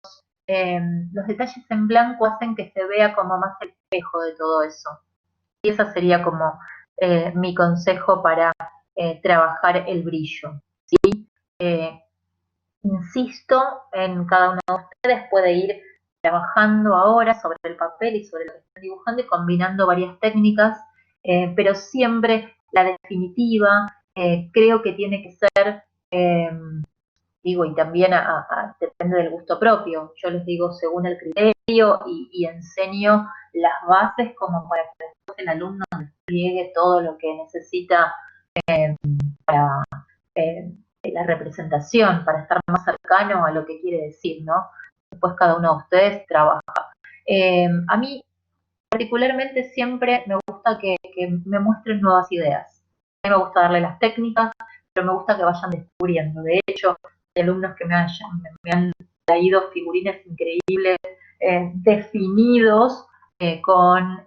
detalles en blanco hacen que se vea como más el espejo de todo eso. Y ese sería como mi consejo para trabajar el brillo. ¿Sí? Insisto en cada uno de ustedes, puede ir trabajando ahora sobre el papel y sobre lo que están dibujando y combinando varias técnicas, pero siempre la definitiva creo que tiene que ser, eh, digo, y también depende del gusto propio. Yo les digo según el criterio y enseño las bases como para que después el alumno despliegue todo lo que necesita para la representación, para estar más cercano a lo que quiere decir, ¿no? Después cada uno de ustedes trabaja. A mí particularmente siempre me gusta que me muestren nuevas ideas. A mí me gusta darle las técnicas, pero me gusta que vayan descubriendo. De hecho, hay alumnos que me han traído figurines increíbles, definidos con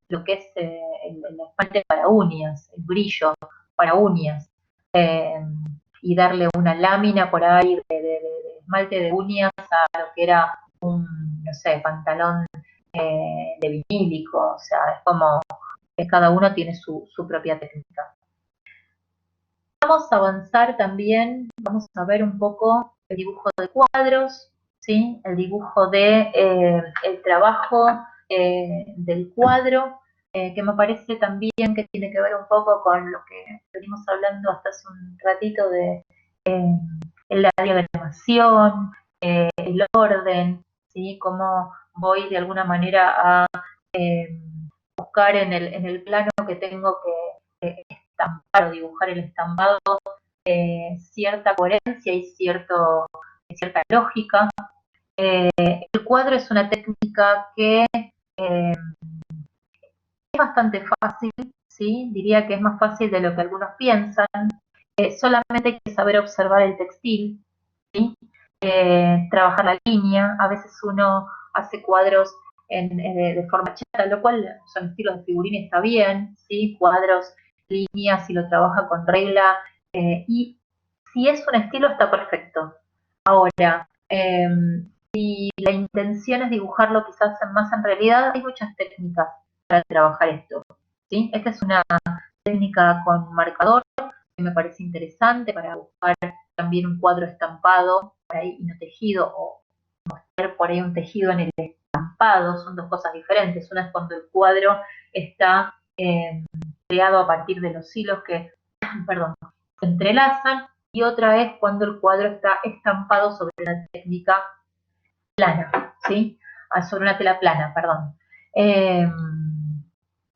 lo que es el esmalte para uñas, el brillo para uñas, eh, y darle una lámina por ahí de esmalte de uñas a lo que era un, no sé, pantalón de vinílico, o sea, es como que cada uno tiene su propia técnica. Vamos a avanzar también, vamos a ver un poco el dibujo de cuadros, ¿sí? El dibujo de el trabajo del cuadro, que me parece también que tiene que ver un poco con lo que venimos hablando hasta hace un ratito de la diagramación, el orden, ¿sí? Cómo voy de alguna manera a eh, buscar en el plano que tengo que estampar o dibujar el estampado cierta coherencia y cierta lógica. El cuadro es una técnica que es bastante fácil, ¿sí? Diría que es más fácil de lo que algunos piensan. Solamente hay que saber observar el textil, ¿sí? Trabajar la línea. A veces uno hace cuadros de forma chata, lo cual son estilos de figurín, está bien, ¿sí? Cuadros, líneas, si lo trabaja con regla. Y si es un estilo, está perfecto. Ahora, si la intención es dibujarlo quizás más en realidad, hay muchas técnicas para trabajar esto, ¿sí? Esta es una técnica con marcador que me parece interesante para buscar también un cuadro estampado por ahí y no tejido, o mostrar por ahí un tejido en el estampado. Son dos cosas diferentes. Una es cuando el cuadro está creado a partir de los hilos que perdón, se entrelazan, y otra es cuando el cuadro está estampado sobre una técnica plana, ¿sí? Sobre una tela plana, perdón.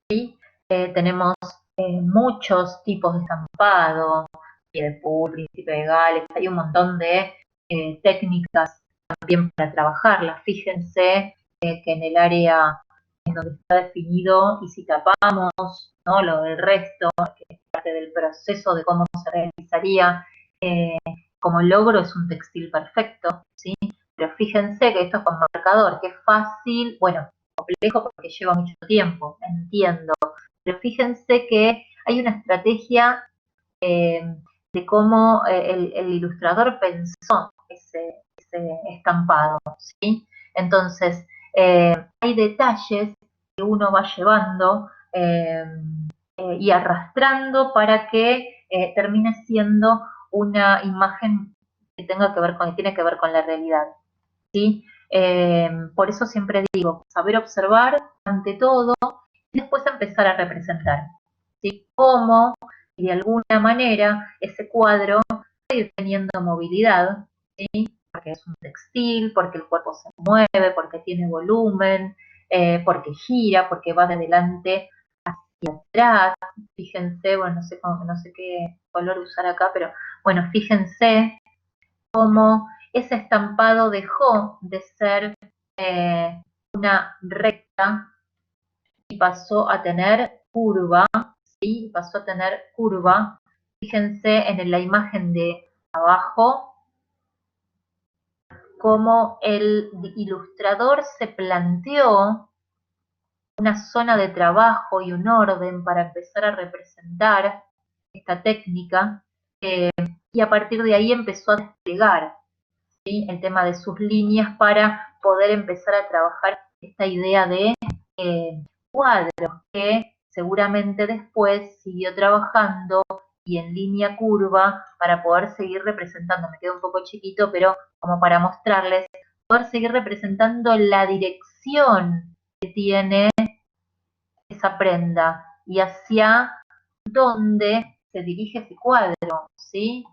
¿Sí? Tenemos muchos tipos de estampado, Pied-de-Pool, Príncipe de Gales, hay un montón de técnicas también para trabajarlas. Fíjense que en el área en donde está definido, y si tapamos, ¿no?, lo del resto, que es parte del proceso de cómo se realizaría como logro, es un textil perfecto, ¿sí? Pero fíjense que esto es con marcador, que es fácil, bueno, complejo porque lleva mucho tiempo, entiendo, pero fíjense que hay una estrategia de cómo el ilustrador pensó ese estampado, ¿sí? Entonces, hay detalles que uno va llevando y arrastrando para que termine siendo una imagen que tiene que ver con la realidad, ¿sí? Por eso siempre digo, saber observar ante todo y después empezar a representar, ¿sí? Cómo, y de alguna manera, ese cuadro puede ir teniendo movilidad, ¿sí? Porque es un textil, porque el cuerpo se mueve, porque tiene volumen, porque gira, porque va de adelante hacia atrás. Fíjense, bueno, no sé qué color usar acá, pero bueno, fíjense cómo ese estampado dejó de ser una recta y pasó a tener curva, ¿sí? Pasó a tener curva. Fíjense en la imagen de abajo cómo el ilustrador se planteó una zona de trabajo y un orden para empezar a representar esta técnica, y a partir de ahí empezó a desplegar, ¿sí?, el tema de sus líneas para poder empezar a trabajar esta idea de cuadros, que seguramente después siguió trabajando y en línea curva para poder seguir representando. Me quedo un poco chiquito, pero como para mostrarles, poder seguir representando la dirección que tiene esa prenda y hacia dónde se dirige ese cuadro, ¿sí?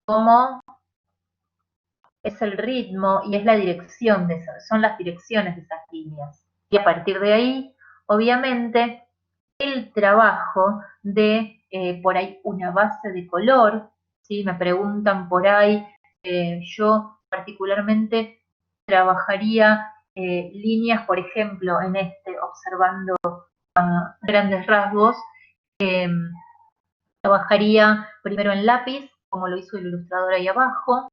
Cómo es el ritmo y es la dirección de esas, son las direcciones de esas líneas. Y a partir de ahí, obviamente, el trabajo de por ahí una base de color, ¿sí? Me preguntan por ahí, yo particularmente trabajaría líneas, por ejemplo, en observando grandes rasgos, eh, trabajaría primero en lápiz, como lo hizo el ilustrador ahí abajo,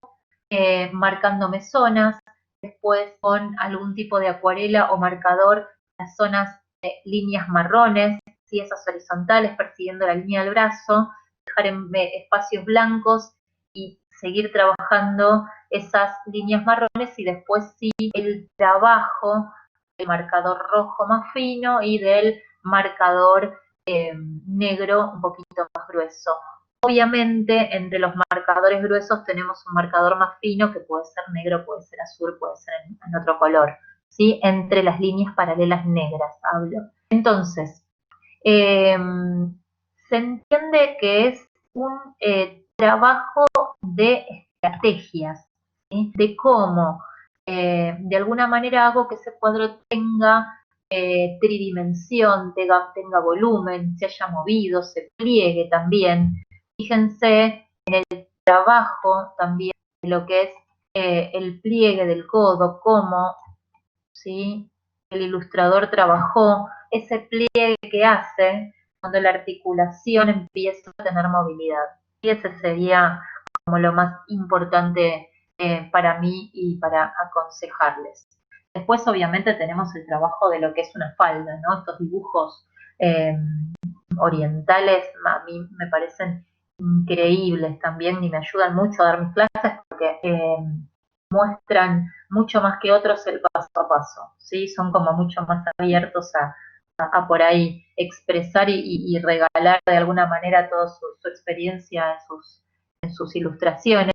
marcándome zonas, después con algún tipo de acuarela o marcador, las zonas de líneas marrones, ¿sí?, esas horizontales persiguiendo la línea del brazo, dejar espacios blancos y seguir trabajando esas líneas marrones, y después sí el trabajo del marcador rojo más fino y del marcador negro un poquito más grueso. Obviamente, entre los marcadores gruesos tenemos un marcador más fino que puede ser negro, puede ser azul, puede ser en otro color, ¿sí? Entre las líneas paralelas negras hablo. Entonces, se entiende que es un trabajo de estrategias, ¿sí?, de cómo de alguna manera hago que ese cuadro tenga tridimensión, tenga volumen, se haya movido, se pliegue también. Fíjense en el trabajo también de lo que es el pliegue del codo, cómo, ¿sí?, el ilustrador trabajó ese pliegue que hace cuando la articulación empieza a tener movilidad. Y ese sería como lo más importante para mí y para aconsejarles. Después, obviamente, tenemos el trabajo de lo que es una falda, ¿no? Estos dibujos orientales a mí me parecen increíbles también y me ayudan mucho a dar mis clases porque muestran mucho más que otros el paso a paso, ¿sí? Son como mucho más abiertos a por ahí expresar y regalar de alguna manera toda su experiencia en sus ilustraciones.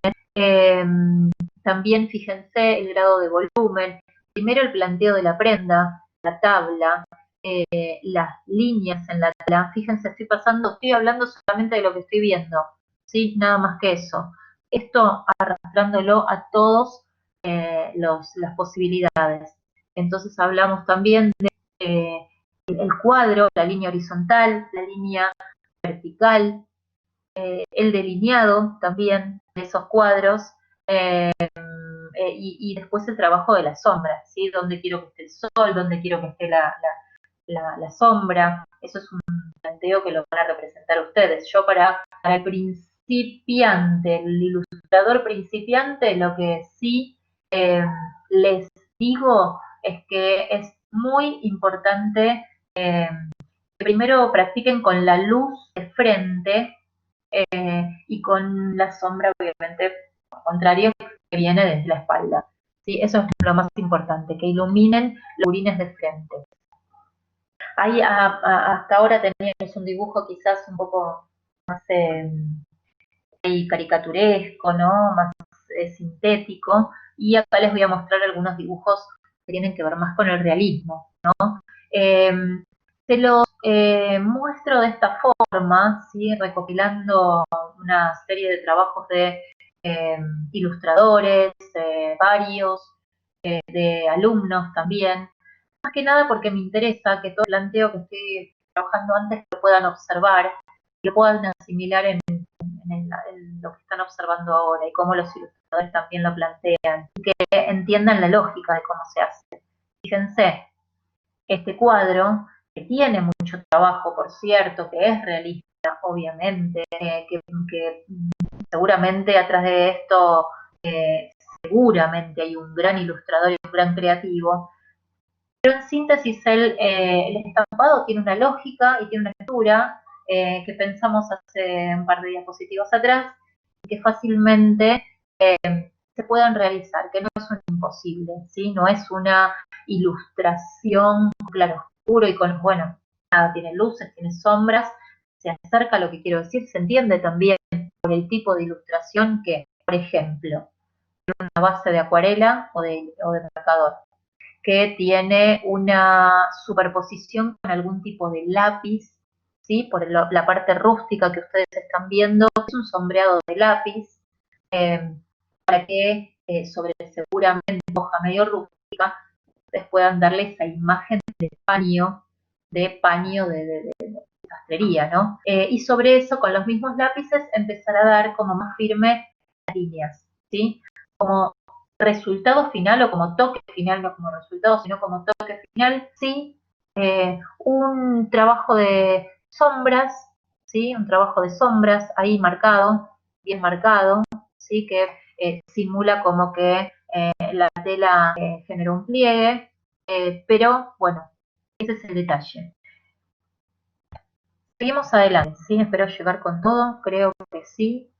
También fíjense el grado de volumen, primero el planteo de la prenda, la tabla, las líneas en la tabla. Fíjense, estoy hablando solamente de lo que estoy viendo, ¿sí? Nada más que eso. Esto arrastrándolo a todos las posibilidades. Entonces hablamos también de el cuadro, la línea horizontal, la línea vertical, el delineado también de esos cuadros, y después el trabajo de las sombras, ¿sí? Dónde quiero que esté el sol, dónde quiero que esté la sombra. Eso es un planteo que lo van a representar ustedes. Yo para el principiante, el ilustrador principiante, lo que sí les digo es que es muy importante que primero practiquen con la luz de frente y con la sombra, obviamente, al contrario, que viene desde la espalda. ¿Sí? Eso es lo más importante, que iluminen los urines de frente. Ahí hasta ahora teníamos un dibujo quizás un poco más caricaturesco, ¿no? Más sintético, y acá les voy a mostrar algunos dibujos que tienen que ver más con el realismo, ¿no? Se los muestro de esta forma, ¿sí? Recopilando una serie de trabajos de ilustradores, varios, de alumnos también, más que nada porque me interesa que todo el planteo que estoy trabajando antes lo puedan observar, lo puedan asimilar en lo que están observando ahora y cómo los ilustradores también lo plantean, y que entiendan la lógica de cómo se hace. Fíjense, este cuadro, que tiene mucho trabajo, por cierto, que es realista, obviamente, que seguramente atrás de esto seguramente hay un gran ilustrador y un gran creativo, pero en síntesis el estampado tiene una lógica y tiene una estructura que pensamos hace un par de diapositivas atrás, que fácilmente se puedan realizar, que no es un imposible, ¿sí? No es una ilustración claroscuro y con, bueno, nada, tiene luces, tiene sombras, se acerca a lo que quiero decir, se entiende también por el tipo de ilustración que, por ejemplo, una base de acuarela o de marcador, que tiene una superposición con algún tipo de lápiz, ¿sí? Por la parte rústica que ustedes están viendo, es un sombreado de lápiz, eh, para que sobre seguramente hoja medio rústica, ustedes puedan darle esa imagen de paño de sastrería, ¿no? Y sobre eso, con los mismos lápices, empezar a dar como más firme las líneas, ¿sí? Como resultado final o como toque final, no como resultado, sino como toque final, sí, un trabajo de sombras, ¿sí? Un trabajo de sombras ahí marcado, bien marcado, ¿sí? Que simula como que la tela generó un pliegue, pero bueno, ese es el detalle. Seguimos adelante, ¿sí? Espero llegar con todo, creo que sí.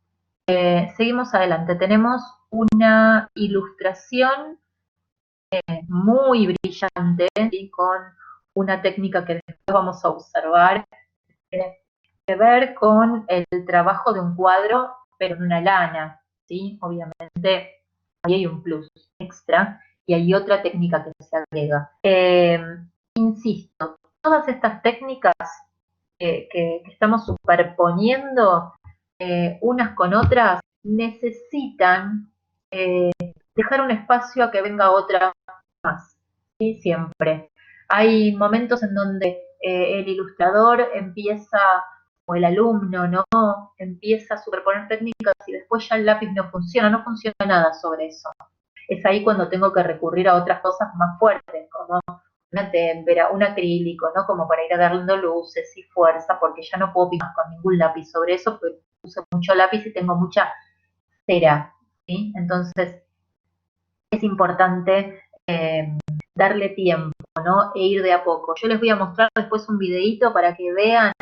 Seguimos adelante, tenemos una ilustración muy brillante, ¿sí? Con una técnica que después vamos a observar, tiene que ver con el trabajo de un cuadro, pero en una lana, ¿sí? Obviamente ahí hay un plus extra y hay otra técnica que se agrega. Insisto, todas estas técnicas que estamos superponiendo unas con otras necesitan dejar un espacio a que venga otra más, ¿sí? Siempre. Hay momentos en donde el ilustrador empieza, o el alumno, ¿no? Empieza a superponer técnicas y después ya el lápiz no funciona nada sobre eso. Es ahí cuando tengo que recurrir a otras cosas más fuertes, como una témpera, un acrílico, ¿no? Como para ir dando luces y fuerza, porque ya no puedo pintar con ningún lápiz sobre eso, porque uso mucho lápiz y tengo mucha cera, ¿sí? Entonces, es importante darle tiempo, ¿no? E ir de a poco. Yo les voy a mostrar después un videito para que vean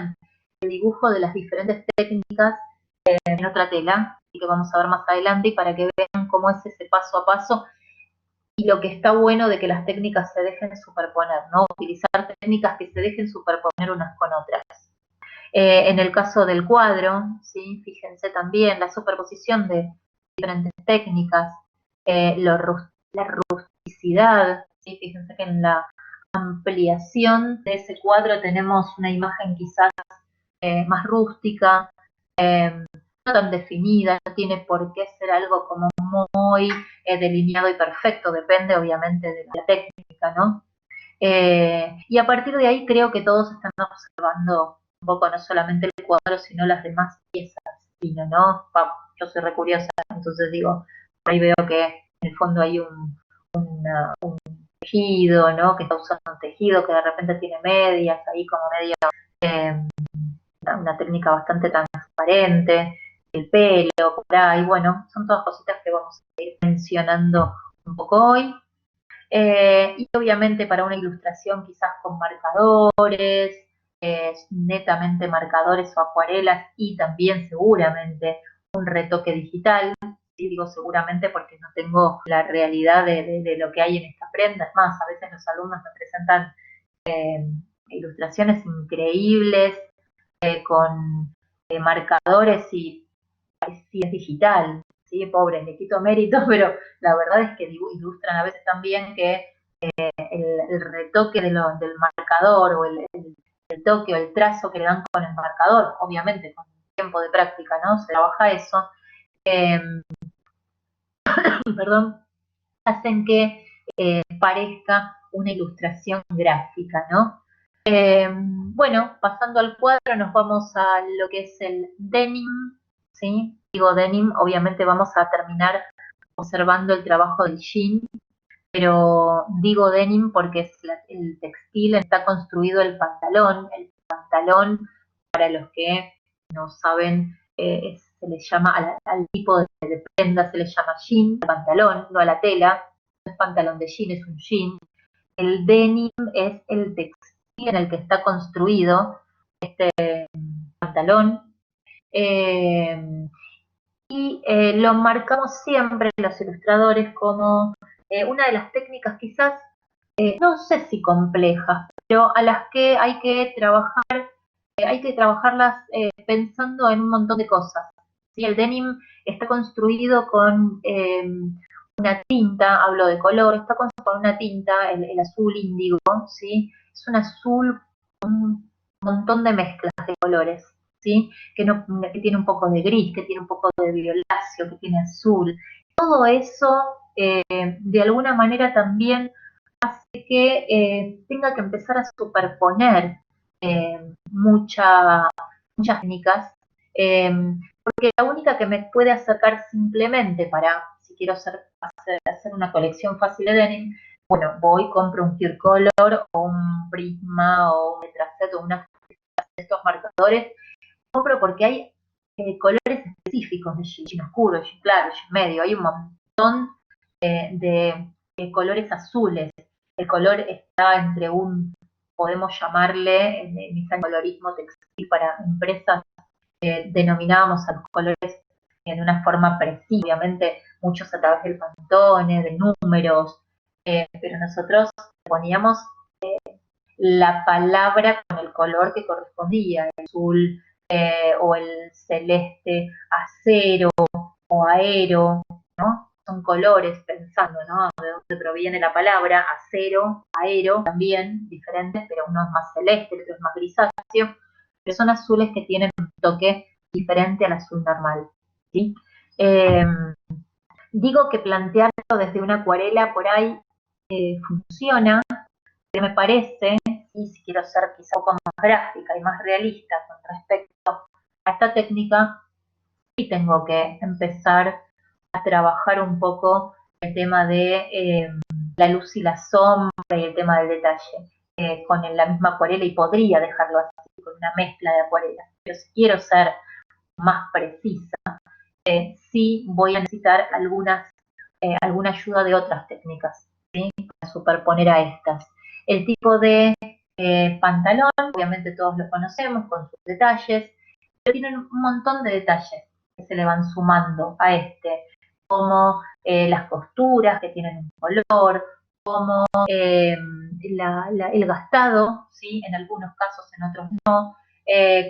el dibujo de las diferentes técnicas en otra tela, y que vamos a ver más adelante, y para que vean cómo es ese paso a paso y lo que está bueno de que las técnicas se dejen superponer, ¿no? Utilizar técnicas que se dejen superponer unas con otras. En el caso del cuadro, ¿sí? Fíjense también la superposición de diferentes técnicas, la rusticidad, ¿sí? Fíjense que en la ampliación de ese cuadro tenemos una imagen quizás más rústica, no tan definida, no tiene por qué ser algo como muy delineado y perfecto, depende obviamente de la técnica, ¿no? Y a partir de ahí creo que todos están observando un poco no solamente el cuadro, sino las demás piezas, sino, ¿no? Yo soy re curiosa, entonces digo, ahí veo que en el fondo hay un tejido, ¿no? Que está usando un tejido que de repente tiene medias, ahí como medio, eh, una técnica bastante transparente, el pelo, por ahí, bueno, son todas cositas que vamos a ir mencionando un poco hoy. Y obviamente para una ilustración quizás con marcadores, netamente marcadores o acuarelas y también seguramente un retoque digital. Y digo seguramente porque no tengo la realidad de lo que hay en esta prenda. Es más, a veces los alumnos me presentan ilustraciones increíbles con marcadores y sí es digital, ¿sí? Pobres, le quito mérito, pero la verdad es que ilustran a veces también que el retoque del marcador o el toque o el trazo que le dan con el marcador, obviamente con tiempo de práctica, ¿no? Se trabaja eso, eh, perdón, hacen que parezca una ilustración gráfica, ¿no? Bueno, pasando al cuadro, nos vamos a lo que es el denim, ¿sí? Digo denim, obviamente vamos a terminar observando el trabajo del jean, pero digo denim porque es el textil, está construido el pantalón, para los que no saben, se le llama al tipo de prenda, se le llama jean, pantalón, no a la tela, no es pantalón de jean, es un jean. El denim es el textil en el que está construido este pantalón. Lo marcamos siempre los ilustradores como una de las técnicas quizás, no sé si complejas, pero a las que hay que trabajarlas pensando en un montón de cosas. ¿Sí? El denim está construido con una tinta, hablo de color, está construido con una tinta, el azul índigo, ¿sí? Es un azul con un montón de mezclas de colores, ¿sí? Que tiene un poco de gris, que tiene un poco de violáceo, que tiene azul. Todo eso, de alguna manera también hace que tenga que empezar a superponer muchas técnicas, porque la única que me puede acercar simplemente para, si quiero hacer una colección fácil de denim, bueno, voy, compro un Clear Color o un Prisma o un Metracet o una de estos marcadores, compro porque hay colores específicos de jean oscuro, jean claro, jean medio, hay un montón de colores azules. El color está entre podemos llamarle, en mi colorismo textil para empresas, denominábamos a los colores en una forma precisa, obviamente muchos a través del Pantone, de números, pero nosotros poníamos la palabra con el color que correspondía, el azul o el celeste acero o aero, ¿no? Son colores pensando, ¿no? De dónde proviene la palabra acero, aero, también diferentes, pero uno es más celeste, el otro es más grisáceo, pero son azules que tienen un toque diferente al azul normal, ¿sí? Digo que plantearlo desde una acuarela por ahí funciona, pero me parece, y si quiero ser quizá un poco más gráfica y más realista con respecto a esta técnica, sí tengo que empezar a trabajar un poco el tema de la luz y la sombra y el tema del detalle con la misma acuarela, y podría dejarlo así, con una mezcla de acuarelas. Pero si quiero ser más precisa, sí voy a necesitar alguna ayuda de otras técnicas, ¿sí? Para superponer a estas. El tipo de pantalón, obviamente todos lo conocemos con sus detalles, pero tienen un montón de detalles que se le van sumando a como las costuras que tienen un color, como el gastado, ¿sí? En algunos casos, en otros no,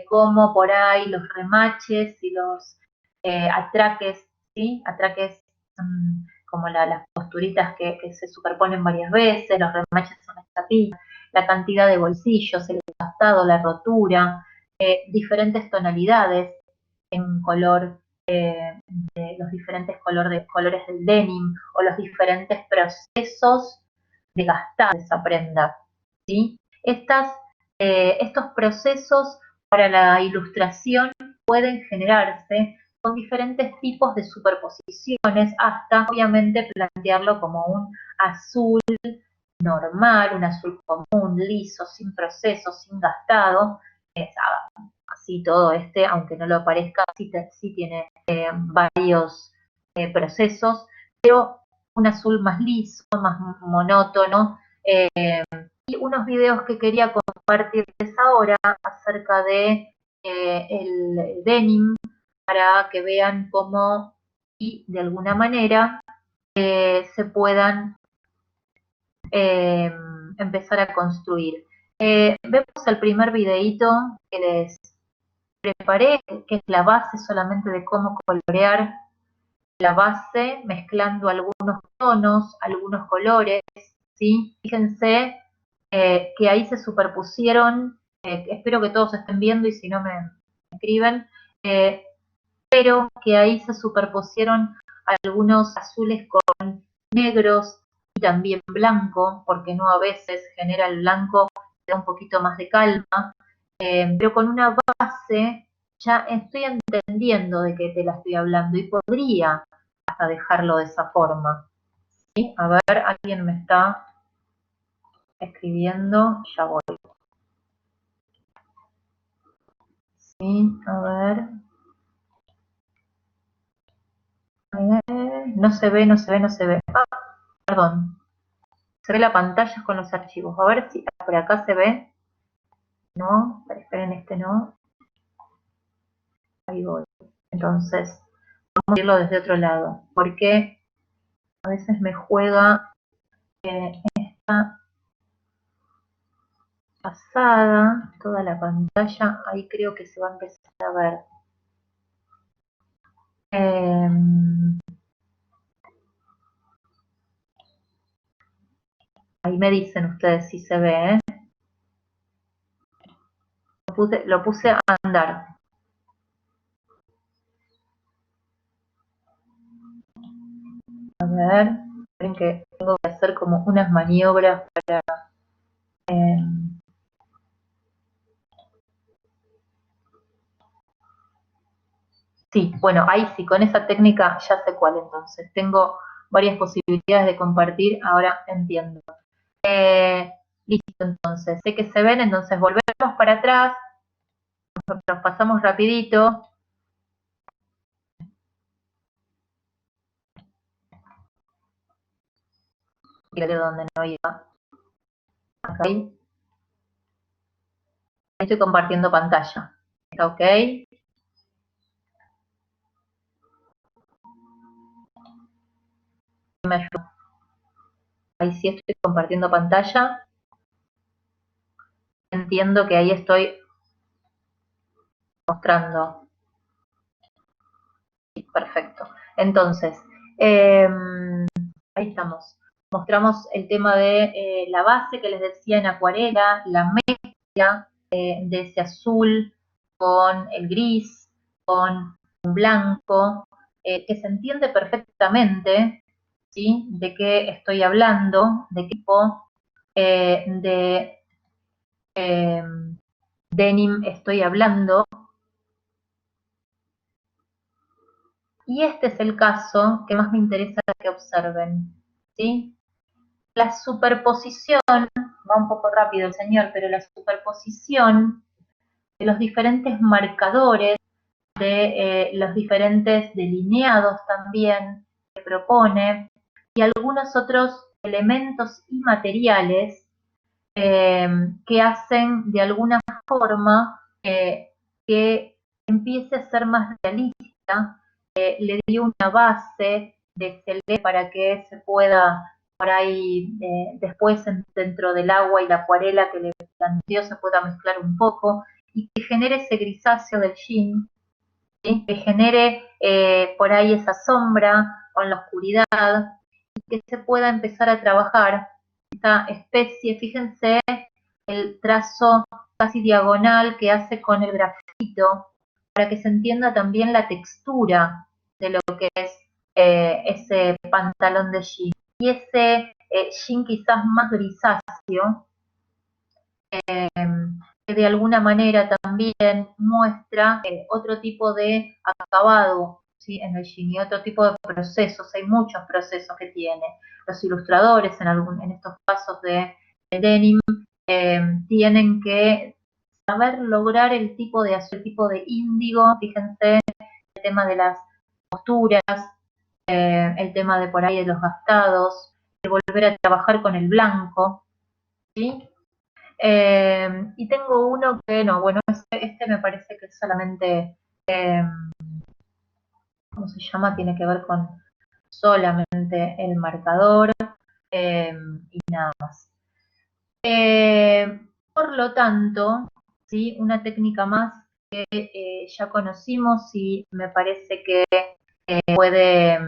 como por ahí los remaches y los atraques, ¿sí? Atraques como las costuritas que se superponen varias veces, los remaches son las tapitas, la cantidad de bolsillos, el gastado, la rotura, diferentes tonalidades en color, de los diferentes colores del denim o los diferentes procesos de gastar esa prenda, ¿sí? Estos procesos para la ilustración pueden generarse con diferentes tipos de superposiciones hasta obviamente plantearlo como un azul normal, un azul común, liso, sin proceso, sin gastado. Así todo aunque no lo parezca, sí tiene varios procesos, pero un azul más liso, más monótono. Y unos videos que quería compartirles ahora acerca de el denim, para que vean cómo y de alguna manera se puedan empezar a construir. Vemos el primer videíto que les preparé, que es la base solamente de cómo colorear la base, mezclando algunos tonos, algunos colores, ¿sí? Fíjense que ahí se superpusieron, espero que todos estén viendo y si no me escriben, pero que ahí se superpusieron algunos azules con negros y también blanco, porque no a veces genera el blanco, da un poquito más de calma, pero con una base ya estoy entendiendo de qué te la estoy hablando y podría hasta dejarlo de esa forma. ¿Sí? A ver, alguien me está escribiendo, ya voy. Sí, a ver. No se ve, no se ve, no se ve. Ah, perdón. Se ve la pantalla con los archivos. A ver si por acá se ve. No, esperen, no. Ahí voy. Entonces, vamos a irlo desde otro lado, porque a veces me juega esta pasada, toda la pantalla, ahí creo que se va a empezar a ver. Ahí me dicen ustedes si se ve, ¿eh? Lo puse a andar. A ver, ven que tengo que hacer como unas maniobras para... sí, bueno, ahí sí, con esa técnica ya sé cuál entonces. Tengo varias posibilidades de compartir, ahora entiendo. Listo, entonces, sé que se ven, entonces volvemos para atrás, nos pasamos rapidito. Fíjate dónde no iba. Acá. Ahí estoy compartiendo pantalla. ¿Está ok? Me ayuda. Ahí sí estoy compartiendo pantalla. Entiendo que ahí estoy mostrando. Sí, perfecto. Entonces, ahí estamos. Mostramos el tema de la base que les decía en acuarela, la mezcla de ese azul con el gris, con un blanco, que se entiende perfectamente, ¿sí? De qué estoy hablando, de qué tipo de denim estoy hablando. Y este es el caso que más me interesa que observen, ¿sí? La superposición, va un poco rápido el señor, pero la superposición de los diferentes marcadores, de los diferentes delineados también que propone, y algunos otros elementos y materiales que hacen de alguna forma que empiece a ser más realista. Le dio una base de celeste para que se pueda por ahí después dentro del agua y la acuarela que le planteó se pueda mezclar un poco y que genere ese grisáceo del jean, ¿sí? Que genere por ahí esa sombra con la oscuridad y que se pueda empezar a trabajar esta especie, fíjense el trazo casi diagonal que hace con el grafito para que se entienda también la textura de lo que es ese pantalón de jean. Y ese jean quizás más grisáceo, que de alguna manera también muestra otro tipo de acabado, ¿sí? En el jean y otro tipo de procesos. Hay muchos procesos que tiene. Los ilustradores en estos casos de denim tienen que saber lograr el tipo de azul, el tipo de índigo. Fíjense el tema de las posturas, el tema de por ahí de los gastados, de volver a trabajar con el blanco, ¿sí? Y tengo uno que no, bueno, este me parece que es solamente, ¿cómo se llama? Tiene que ver con solamente el marcador y nada más. Por lo tanto, ¿sí? Una técnica más que ya conocimos y me parece que puede,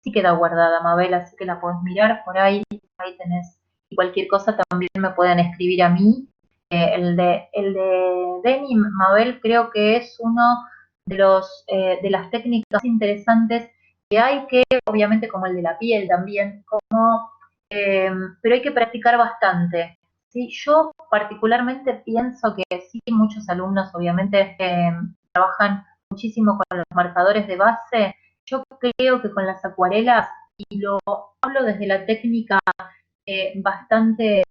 sí queda guardada, Mabel, así que la podés mirar por ahí, ahí tenés. Y cualquier cosa también me pueden escribir a mí. El de Denim, Mabel, creo que es uno de las técnicas interesantes que hay que, obviamente como el de la piel también, pero hay que practicar bastante. ¿Sí? Yo particularmente pienso que sí, muchos alumnos obviamente trabajan muchísimo con los marcadores de base. Yo creo que con las acuarelas, y lo hablo desde la técnica bastante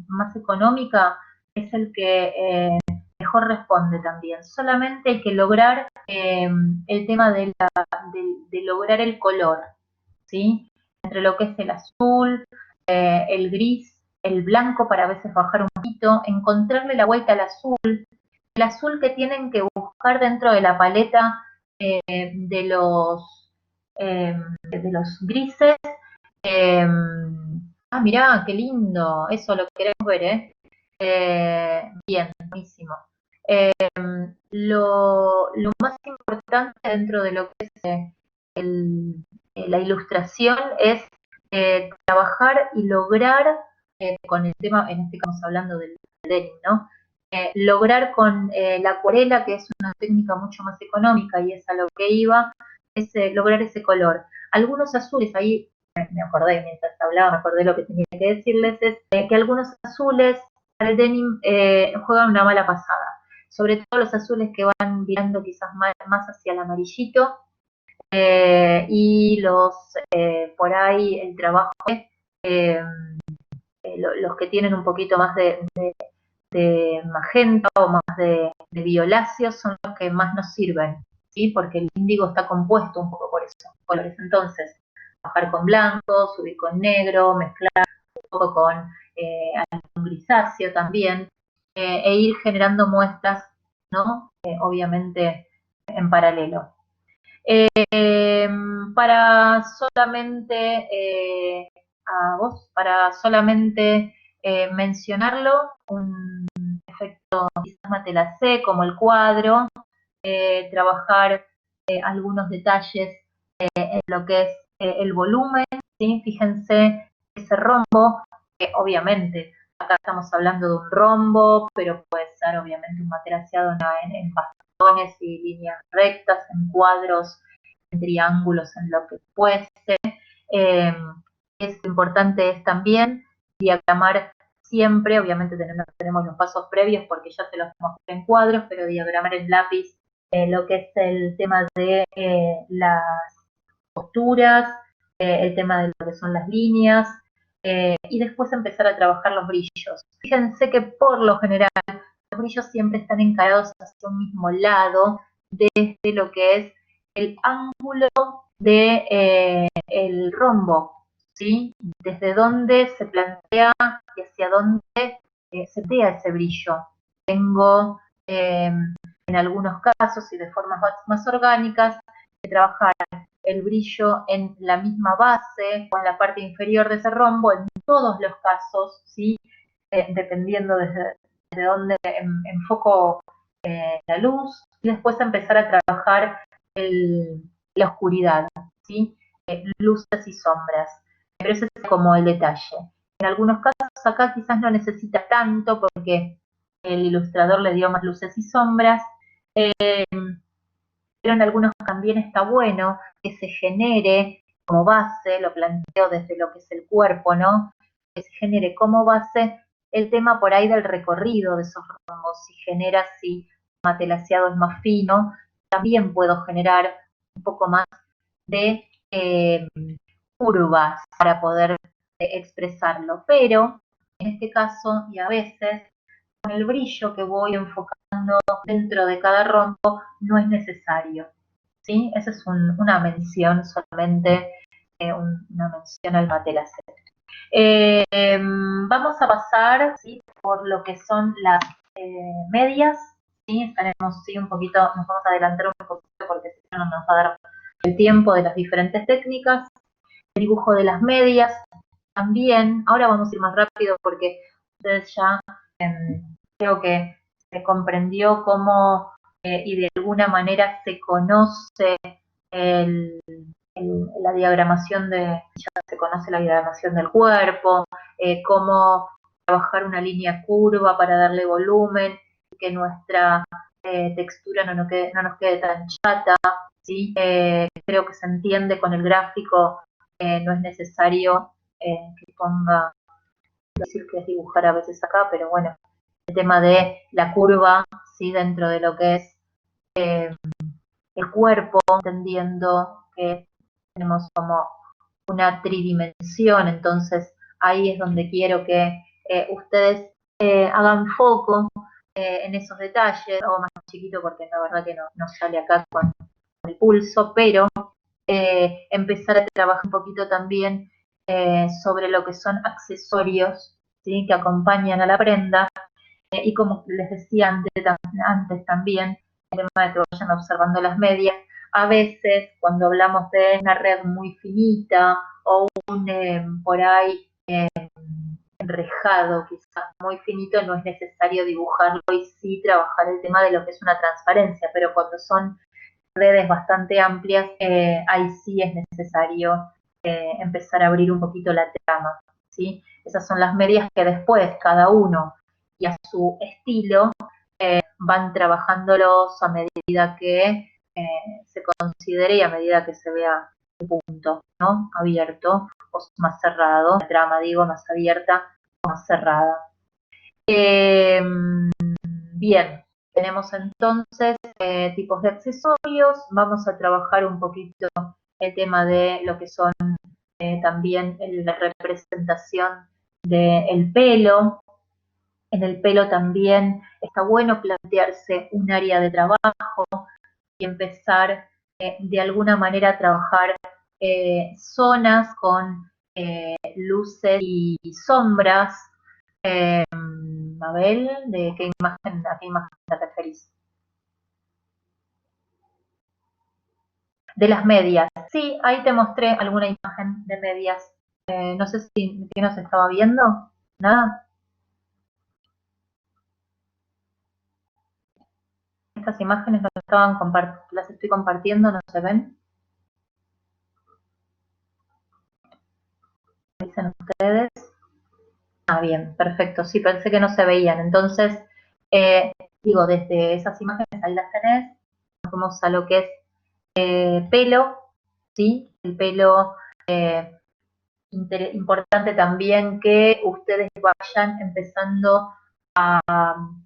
más económica, es el que mejor responde también. Solamente hay que lograr el tema de lograr el color, ¿sí? Entre lo que es el azul, el gris, el blanco para a veces bajar un poquito, encontrarle la vuelta al azul, el azul que tienen que buscar dentro de la paleta de los grises. Eh, Mirá, qué lindo, eso lo queremos ver, ¿eh? Bien, buenísimo. Lo más importante dentro de lo que es la ilustración es trabajar y lograr, con el tema, en este caso estamos hablando del denim, ¿no? Lograr con la acuarela, que es una técnica mucho más económica y es a lo que iba, es lograr ese color. Algunos azules, ahí me acordé mientras hablaba, me acordé lo que tenía que decirles, es que algunos azules para el denim juegan una mala pasada. Sobre todo los azules que van virando quizás más hacia el amarillito, y por ahí el trabajo eh, los que tienen un poquito más de magenta o más de violáceo son los que más nos sirven, ¿sí? Porque el índigo está compuesto un poco por esos colores. Entonces, trabajar con blanco, subir con negro, mezclar un poco con algún grisáceo también, e ir generando muestras, ¿no? Obviamente en paralelo. Para solamente para solamente mencionarlo, un efecto quizás Matelassé como el cuadro, trabajar algunos detalles en lo que es el volumen, ¿sí? Fíjense ese rombo, que obviamente acá estamos hablando de un rombo, pero puede ser obviamente un matelaseado en bastones y líneas rectas, en cuadros, en triángulos, en lo que fuese. Eh, es importante es también diagramar siempre, obviamente tenemos los pasos previos porque ya se los mostré en cuadros, pero diagramar en lápiz lo que es el tema de las posturas, el tema de lo que son las líneas, y después empezar a trabajar los brillos. Fíjense que por lo general los brillos siempre están encarados hacia un mismo lado, desde lo que es el ángulo de el rombo, ¿sí? Desde donde se plantea y hacia dónde se vea ese brillo. Tengo en algunos casos y de formas más orgánicas que trabajar el brillo en la misma base o en la parte inferior de ese rombo, en todos los casos, ¿sí? Dependiendo desde dónde enfoco la luz, y después empezar a trabajar la oscuridad, ¿sí? Luces y sombras. Pero ese es como el detalle. En algunos casos acá quizás no necesita tanto porque el ilustrador le dio más luces y sombras, pero en algunos también está bueno que se genere como base, lo planteo desde lo que es el cuerpo, ¿no? Que se genere como base el tema por ahí del recorrido de esos rombos. Si genera, si matelaseado es más fino, también puedo generar un poco más de curvas para poder expresarlo. Pero en este caso, y a veces, con el brillo que voy enfocando dentro de cada rombo, no es necesario. ¿Sí? Esa es una mención solamente, una mención al matelassé. Vamos a pasar, ¿sí?, por lo que son las medias, ¿sí? Estaremos, sí, un poquito, nos vamos a adelantar un poquito porque si no nos va a dar el tiempo de las diferentes técnicas. El dibujo de las medias también. Ahora vamos a ir más rápido porque ustedes ya creo que se comprendió cómo y de alguna manera se conoce la diagramación ya se conoce la diagramación del cuerpo, cómo trabajar una línea curva para darle volumen, que nuestra textura no nos quede tan chata, ¿sí? Creo que se entiende con el gráfico, no es necesario que ponga, decir que es dibujar a veces acá, pero bueno, el tema de la curva, ¿sí?, dentro de lo que es el cuerpo, entendiendo que tenemos como una tridimensión, entonces ahí es donde quiero que ustedes hagan foco en esos detalles, o más chiquito porque la verdad que no sale acá con el pulso, pero empezar a trabajar un poquito también sobre lo que son accesorios, ¿sí?, que acompañan a la prenda, y como les decía antes también, el tema de que vayan observando las medias, a veces cuando hablamos de una red muy finita o por ahí enrejado, quizás muy finito, no es necesario dibujarlo y sí trabajar el tema de lo que es una transparencia, pero cuando son redes bastante amplias, ahí sí es necesario empezar a abrir un poquito la trama, ¿sí? Esas son las medias que después cada uno y a su estilo van trabajándolos a medida que se considere y a medida que se vea el punto, ¿no? Abierto o más cerrado, la trama digo, más abierta o más cerrada. Bien, tenemos entonces tipos de accesorios, vamos a trabajar un poquito el tema de lo que son también la representación del pelo. En el pelo también está bueno plantearse un área de trabajo y empezar de alguna manera a trabajar zonas con luces y sombras. Mabel, ¿de qué imagen, a qué imagen te referís? De las medias. Sí, ahí te mostré alguna imagen de medias. No sé si nos estaba viendo. ¿Nada? Estas imágenes no estaban las estoy compartiendo, ¿no se ven? ¿Dicen ustedes? Ah, bien, perfecto. Sí, pensé que no se veían. Entonces, digo, desde esas imágenes ahí las tenés. Vamos a lo que es pelo, ¿sí? El pelo, importante también que ustedes vayan empezando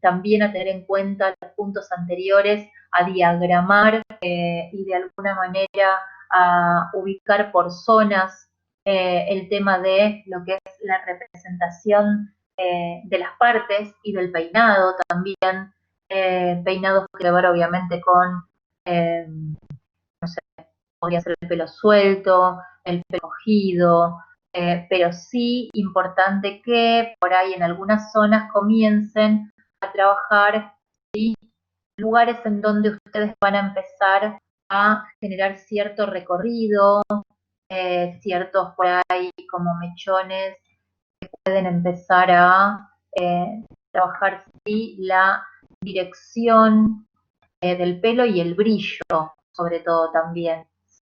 también a tener en cuenta los puntos anteriores, a diagramar y de alguna manera a ubicar por zonas el tema de lo que es la representación de las partes y del peinado también, peinados que ver obviamente con, no sé, podría ser el pelo suelto, el pelo cogido, pero sí importante que por ahí en algunas zonas comiencen a trabajar, ¿sí? Lugares en donde ustedes van a empezar a generar cierto recorrido, ciertos por ahí como mechones que pueden empezar a trabajar sí, la dirección del pelo y el brillo, sobre todo también,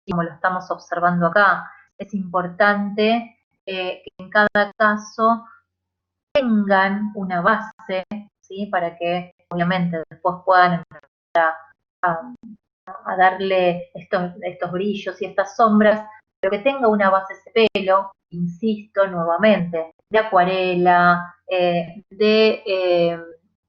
como lo estamos observando acá. Es importante que en cada caso tengan una base, ¿sí? Para que obviamente después puedan empezar a darle estos brillos y estas sombras, pero que tenga una base ese pelo, insisto nuevamente, de acuarela,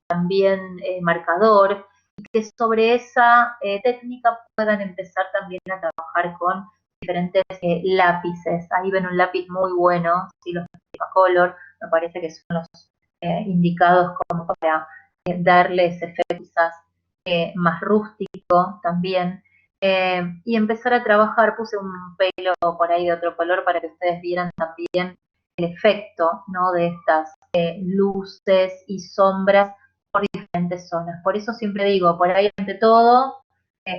también marcador, y que sobre esa técnica puedan empezar también a trabajar con diferentes lápices. Ahí ven un lápiz muy bueno, ¿sí? Los Color, me parece que son los indicados como para darle ese efecto quizás más rústico también. Y empezar a trabajar, puse un pelo por ahí de otro color para que ustedes vieran también el efecto, ¿no? De estas luces y sombras por diferentes zonas. Por eso siempre digo, por ahí ante todo,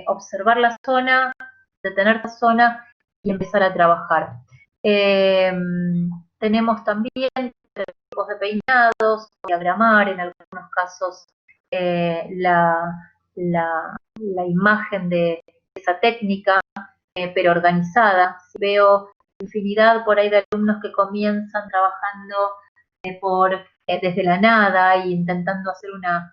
observar la zona, detener la zona y empezar a trabajar. Tenemos también tipos de peinados, diagramar, en algunos casos la imagen de esa técnica, pero organizada. Veo infinidad por ahí de alumnos que comienzan trabajando desde la nada e intentando hacer una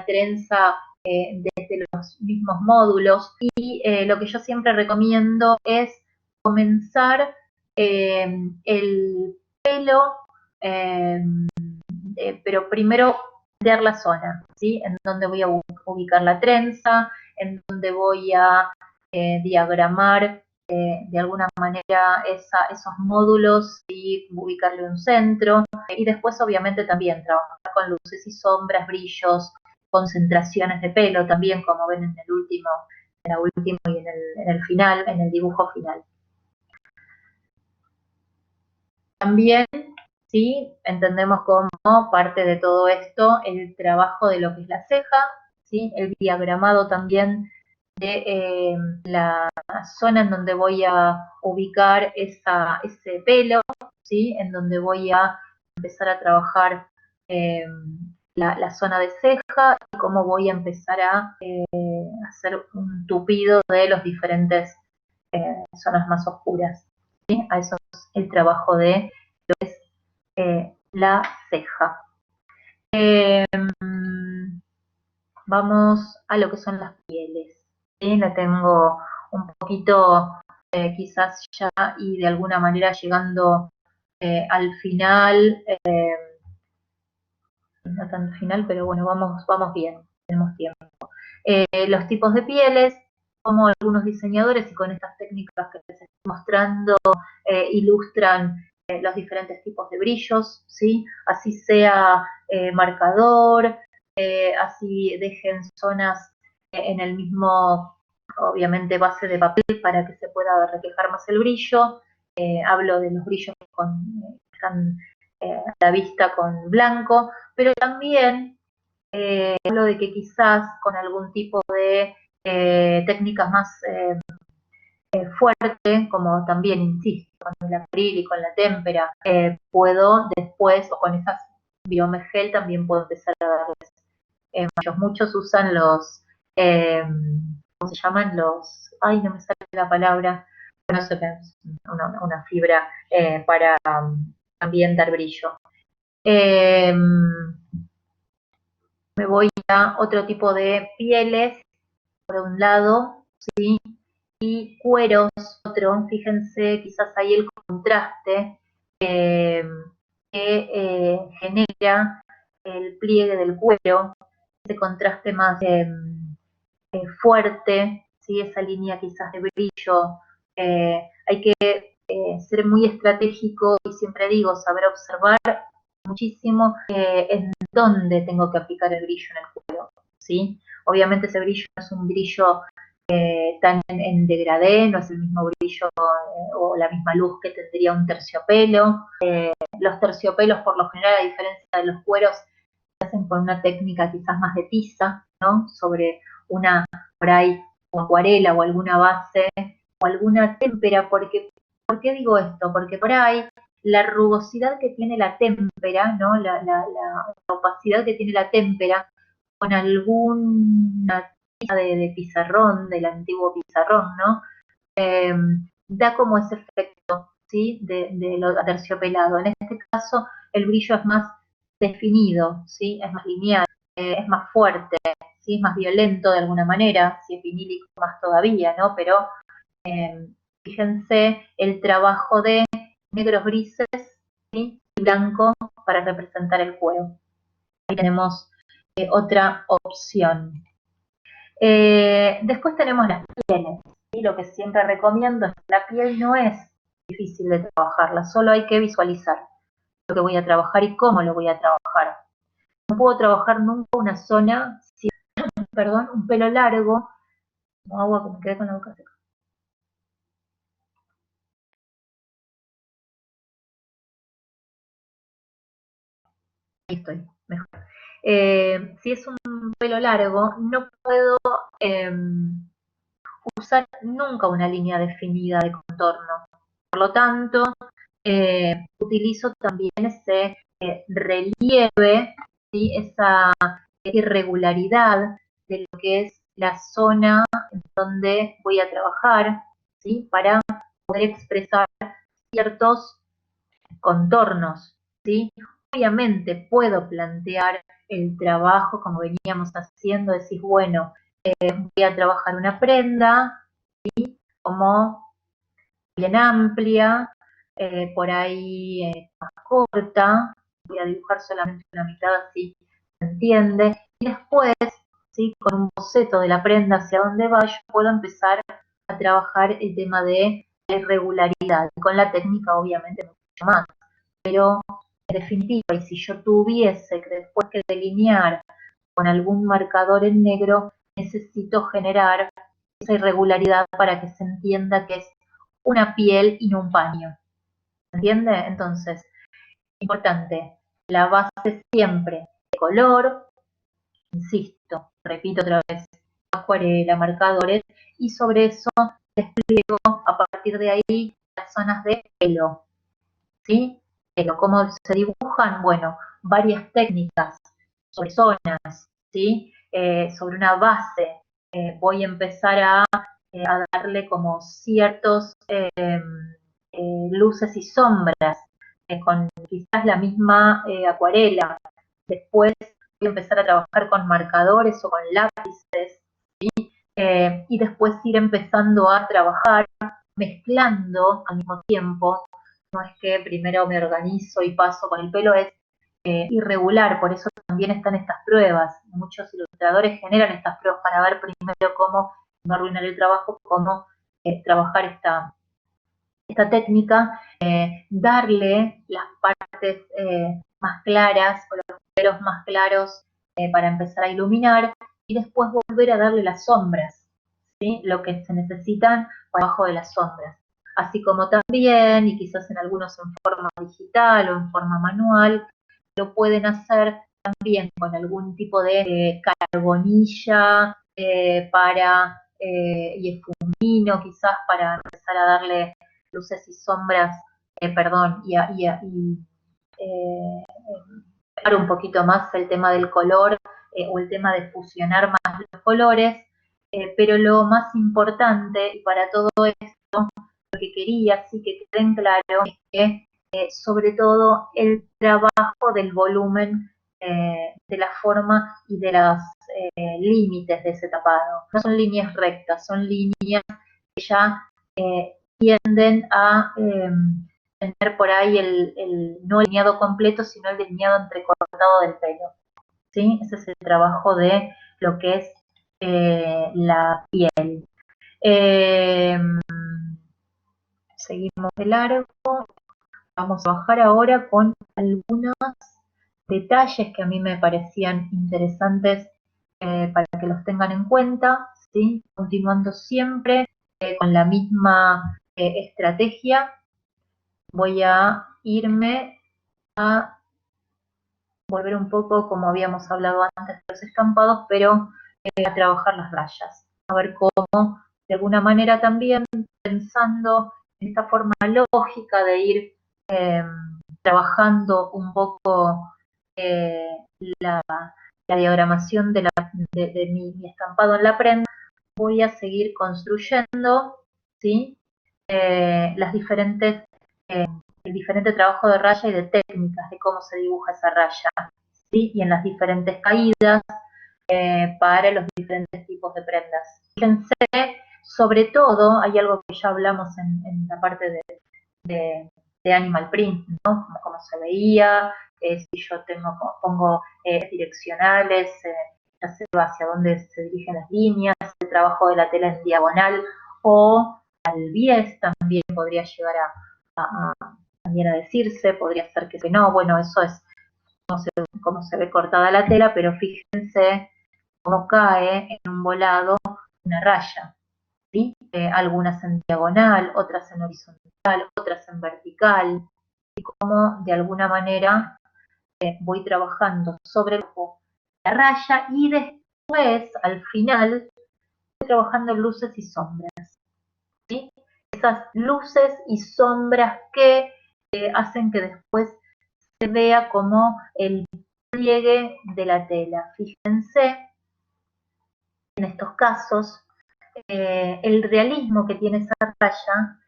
trenza desde los mismos módulos. Y lo que yo siempre recomiendo es comenzar el pelo, pero primero plantear la zona, ¿sí? En donde voy a ubicar la trenza, en donde voy a diagramar de alguna manera esos módulos y ubicarle un centro. Y después obviamente también trabajar con luces y sombras, brillos, concentraciones de pelo también, como ven en el último y en el final, en el dibujo final. También, ¿sí? Entendemos como parte de todo esto el trabajo de lo que es la ceja, ¿sí? El diagramado también de la zona en donde voy a ubicar ese pelo, ¿sí? En donde voy a empezar a trabajar la zona de ceja y cómo voy a empezar a hacer un tupido de los diferentes zonas más oscuras, ¿sí? A eso es el trabajo de lo que es la ceja. Vamos a lo que son las pieles. ¿Sí? La tengo un poquito quizás ya y de alguna manera llegando al final, no tanto final, pero bueno, vamos bien, tenemos tiempo. Los tipos de pieles, como algunos diseñadores y con estas técnicas que les estoy mostrando, ilustran los diferentes tipos de brillos, ¿sí? Así sea marcador, así dejen zonas en el mismo, obviamente, base de papel para que se pueda reflejar más el brillo. Hablo de los brillos que están a la vista con blanco, pero también hablo de que quizás con algún tipo de técnicas más fuerte, como también, insisto, con el abril y con la témpera, puedo después, o con esas biomegel también puedo empezar a darles muchos usan ¿cómo se llaman? Ay, no me sale la palabra, bueno, eso que es una fibra para también dar brillo. Me voy a otro tipo de pieles, por un lado, ¿sí? Y cueros, otro, fíjense quizás ahí el contraste que genera el pliegue del cuero, ese contraste más fuerte, ¿sí? Esa línea quizás de brillo. Hay que ser muy estratégico y siempre digo, saber observar muchísimo en dónde tengo que aplicar el brillo en el cuero, ¿sí? Obviamente ese brillo no es un brillo tan en degradé, no es el mismo brillo o la misma luz que tendría un terciopelo. Los terciopelos, por lo general, a diferencia de los cueros, se hacen con una técnica quizás más de tiza, ¿no? Sobre una, por ahí, o acuarela o alguna base o alguna témpera. ¿Por qué digo esto? Porque por ahí la rugosidad que tiene la témpera, ¿no? La opacidad que tiene la témpera con alguna tiza de pizarrón, del antiguo pizarrón, ¿no? Da como ese efecto, ¿sí? De lo aterciopelado. En este caso, el brillo es más definido, ¿sí? Es más lineal, es más fuerte, ¿sí? Es más violento de alguna manera, si es vinílico más todavía, ¿no? Pero fíjense el trabajo de negros grises, ¿sí? Y blanco para representar el cuero. Ahí tenemos otra opción. Después tenemos las pieles. ¿Sí? Lo que siempre recomiendo es que la piel no es difícil de trabajarla, solo hay que visualizar lo que voy a trabajar y cómo lo voy a trabajar. No puedo trabajar nunca una zona, perdón, un pelo largo, como agua que me quedé con la boca seca. Ahí estoy, mejor. Si es un pelo largo, no puedo usar nunca una línea definida de contorno. Por lo tanto, utilizo también ese relieve, ¿sí? Esa irregularidad de lo que es la zona en donde voy a trabajar, ¿sí? Para poder expresar ciertos contornos, ¿sí? Obviamente puedo plantear el trabajo como veníamos haciendo, decir, bueno, voy a trabajar una prenda, ¿sí? Como bien amplia, por ahí más corta, voy a dibujar solamente una mitad así se entiende, y después, ¿sí? Con un boceto de la prenda hacia dónde va, yo puedo empezar a trabajar el tema de la irregularidad, con la técnica obviamente mucho más, pero en definitiva, y si yo tuviese que después que delinear con algún marcador en negro, necesito generar esa irregularidad para que se entienda que es una piel y no un paño. ¿Se entiende? Entonces, importante, la base siempre de color, insisto, repito otra vez, acuarela, marcadores, y sobre eso despliego a partir de ahí las zonas de pelo, ¿sí? Pelo, ¿cómo se dibujan? Bueno, varias técnicas sobre zonas, ¿sí? Sobre una base. Voy a empezar a darle como ciertos luces y sombras con quizás la misma acuarela. Después voy a empezar a trabajar con marcadores o con lápices, ¿sí? Y después ir empezando a trabajar mezclando al mismo tiempo. No es que primero me organizo y paso con el pelo, es irregular, por eso también están estas pruebas. Muchos ilustradores generan estas pruebas para ver primero cómo no arruinar el trabajo, cómo trabajar esta técnica, darle las partes más claras o los pelos más claros para empezar a iluminar y después volver a darle las sombras, ¿sí? Lo que se necesitan por debajo de las sombras. Así como también, y quizás en algunos en forma digital o en forma manual, lo pueden hacer también con algún tipo de carbonilla y esfumino quizás para empezar a darle luces y sombras, perdón, un poquito más el tema del color o el tema de fusionar más los colores, pero lo más importante, y para todo esto, lo que quería sí que queden claro es que sobre todo el trabajo del volumen, de la forma y de los límites de ese tapado. No son líneas rectas, son líneas que ya tienden a tener por ahí no el delineado completo, sino el delineado entrecortado del pelo, ¿sí? Ese es el trabajo de lo que es la piel. Seguimos de largo. Vamos a bajar ahora con algunos detalles que a mí me parecían interesantes para que los tengan en cuenta, ¿sí? Continuando siempre con la misma estrategia, voy a irme a volver un poco como habíamos hablado antes de los estampados, pero a trabajar las rayas, a ver cómo de alguna manera también pensando en esta forma lógica de ir trabajando un poco la, la diagramación de mi estampado en la prenda, voy a seguir construyendo, ¿sí? Las diferentes, el diferente trabajo de raya y de técnicas de cómo se dibuja esa raya, ¿sí? Y en las diferentes caídas para los diferentes tipos de prendas. Fíjense, sobre todo, hay algo que ya hablamos en la parte de Animal Print, ¿no? Como se veía, si yo pongo direccionales, ya sé hacia dónde se dirigen las líneas, el trabajo de la tela en diagonal o al bies también podría llegar también a decirse, podría ser que no, bueno, eso es cómo se ve cortada la tela, pero fíjense cómo cae en un volado una raya, ¿sí? Algunas en diagonal, otras en horizontal, otras en vertical, y cómo de alguna manera voy trabajando sobre la raya y después, al final, voy trabajando luces y sombras, ¿sí? Esas luces y sombras que hacen que después se vea como el pliegue de la tela. Fíjense en estos casos el realismo que tiene esa raya,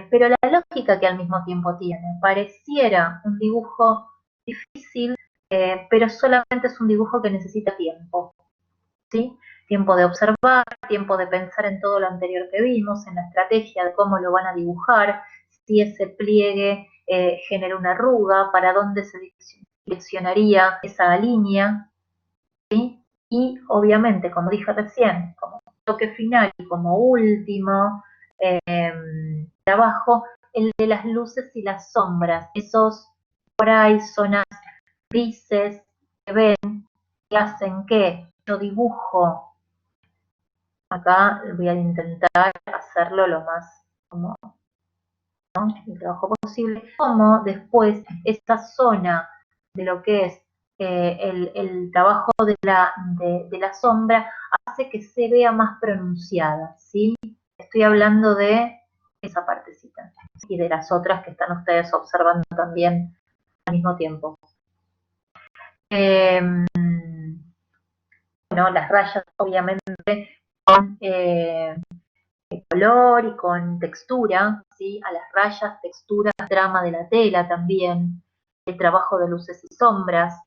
pero la lógica que al mismo tiempo tiene. Pareciera un dibujo difícil, pero solamente es un dibujo que necesita tiempo, ¿sí? Tiempo de observar, tiempo de pensar en todo lo anterior que vimos, en la estrategia de cómo lo van a dibujar, si ese pliegue genera una arruga, para dónde se direccionaría esa línea, ¿sí? Y obviamente, como dije recién, como toque final y como último trabajo, el de las luces y las sombras, esos por ahí zonas grises que ven, que hacen que yo dibujo, acá voy a intentar hacerlo lo más como, ¿no? El trabajo posible, como después esta zona de lo que es el trabajo de la sombra hace que se vea más pronunciada, ¿sí? Estoy hablando de esa partecita y de las otras que están ustedes observando también al mismo tiempo. Bueno, las rayas obviamente con color y con textura, ¿sí? A las rayas, textura, trama de la tela también, el trabajo de luces y sombras,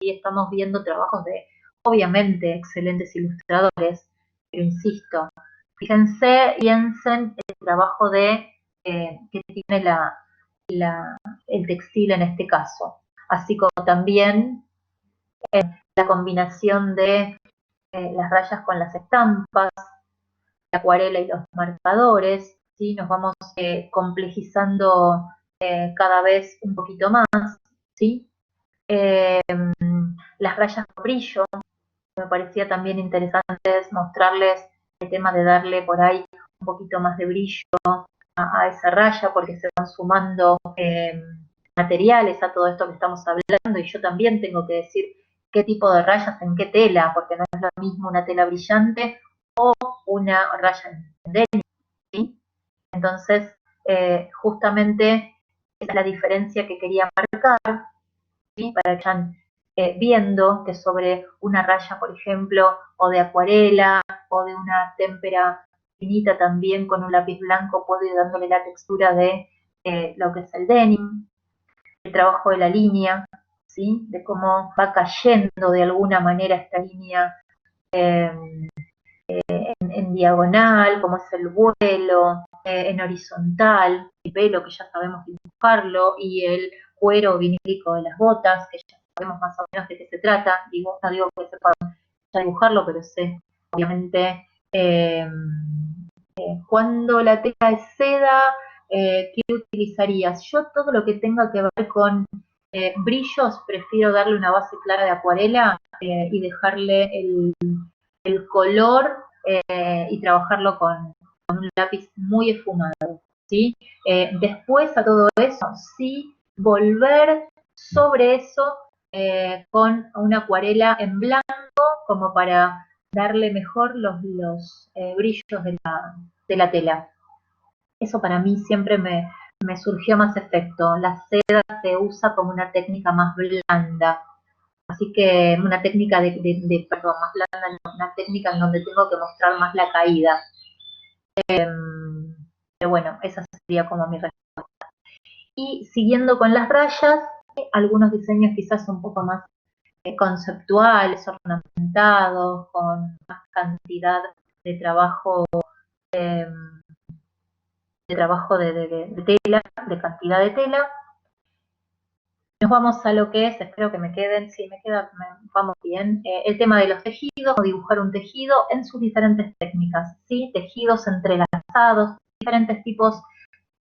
y estamos viendo trabajos de, obviamente, excelentes ilustradores, pero insisto, fíjense, piensen el trabajo que tiene el textil en este caso, así como también la combinación de las rayas con las estampas, la acuarela y los marcadores, ¿sí? Nos vamos complejizando cada vez un poquito más, ¿sí? Las rayas con brillo, me parecía también interesante mostrarles el tema de darle por ahí un poquito más de brillo a esa raya, porque se van sumando materiales a todo esto que estamos hablando, y yo también tengo que decir qué tipo de rayas en qué tela, porque no es lo mismo una tela brillante o una raya en denim, ¿sí? Entonces, justamente es la diferencia que quería marcar, ¿sí? Para que vayan viendo que sobre una raya, por ejemplo, o de acuarela, o de una témpera finita también con un lápiz blanco, puedo ir dándole la textura de lo que es el denim, el trabajo de la línea, ¿sí? De cómo va cayendo de alguna manera esta línea en diagonal, como es el vuelo, en horizontal, el pelo que ya sabemos dibujarlo, y el cuero vinílico de las botas, que ya sabemos más o menos de qué se trata. Digo, no digo que sepa ya dibujarlo, pero sé, obviamente, cuando la tela es seda, ¿qué utilizarías? Yo todo lo que tenga que ver con brillos, prefiero darle una base clara de acuarela y dejarle el color y trabajarlo con un lápiz muy esfumado, ¿sí? Después a todo eso, sí, volver sobre eso con una acuarela en blanco como para darle mejor los brillos de la tela. Eso para mí siempre me surgió más efecto. La seda se usa como una técnica más blanda, así que una técnica perdón, más blanda, una técnica en donde tengo que mostrar más la caída. Pero bueno, esa sería como mi respuesta. Y siguiendo con las rayas, algunos diseños quizás un poco más conceptuales, ornamentados, con más cantidad de trabajo, eh, de tela, de cantidad de tela. Nos vamos a lo que es, espero que me queden, sí, vamos bien, el tema de los tejidos, o dibujar un tejido en sus diferentes técnicas, ¿sí? Tejidos entrelazados, diferentes tipos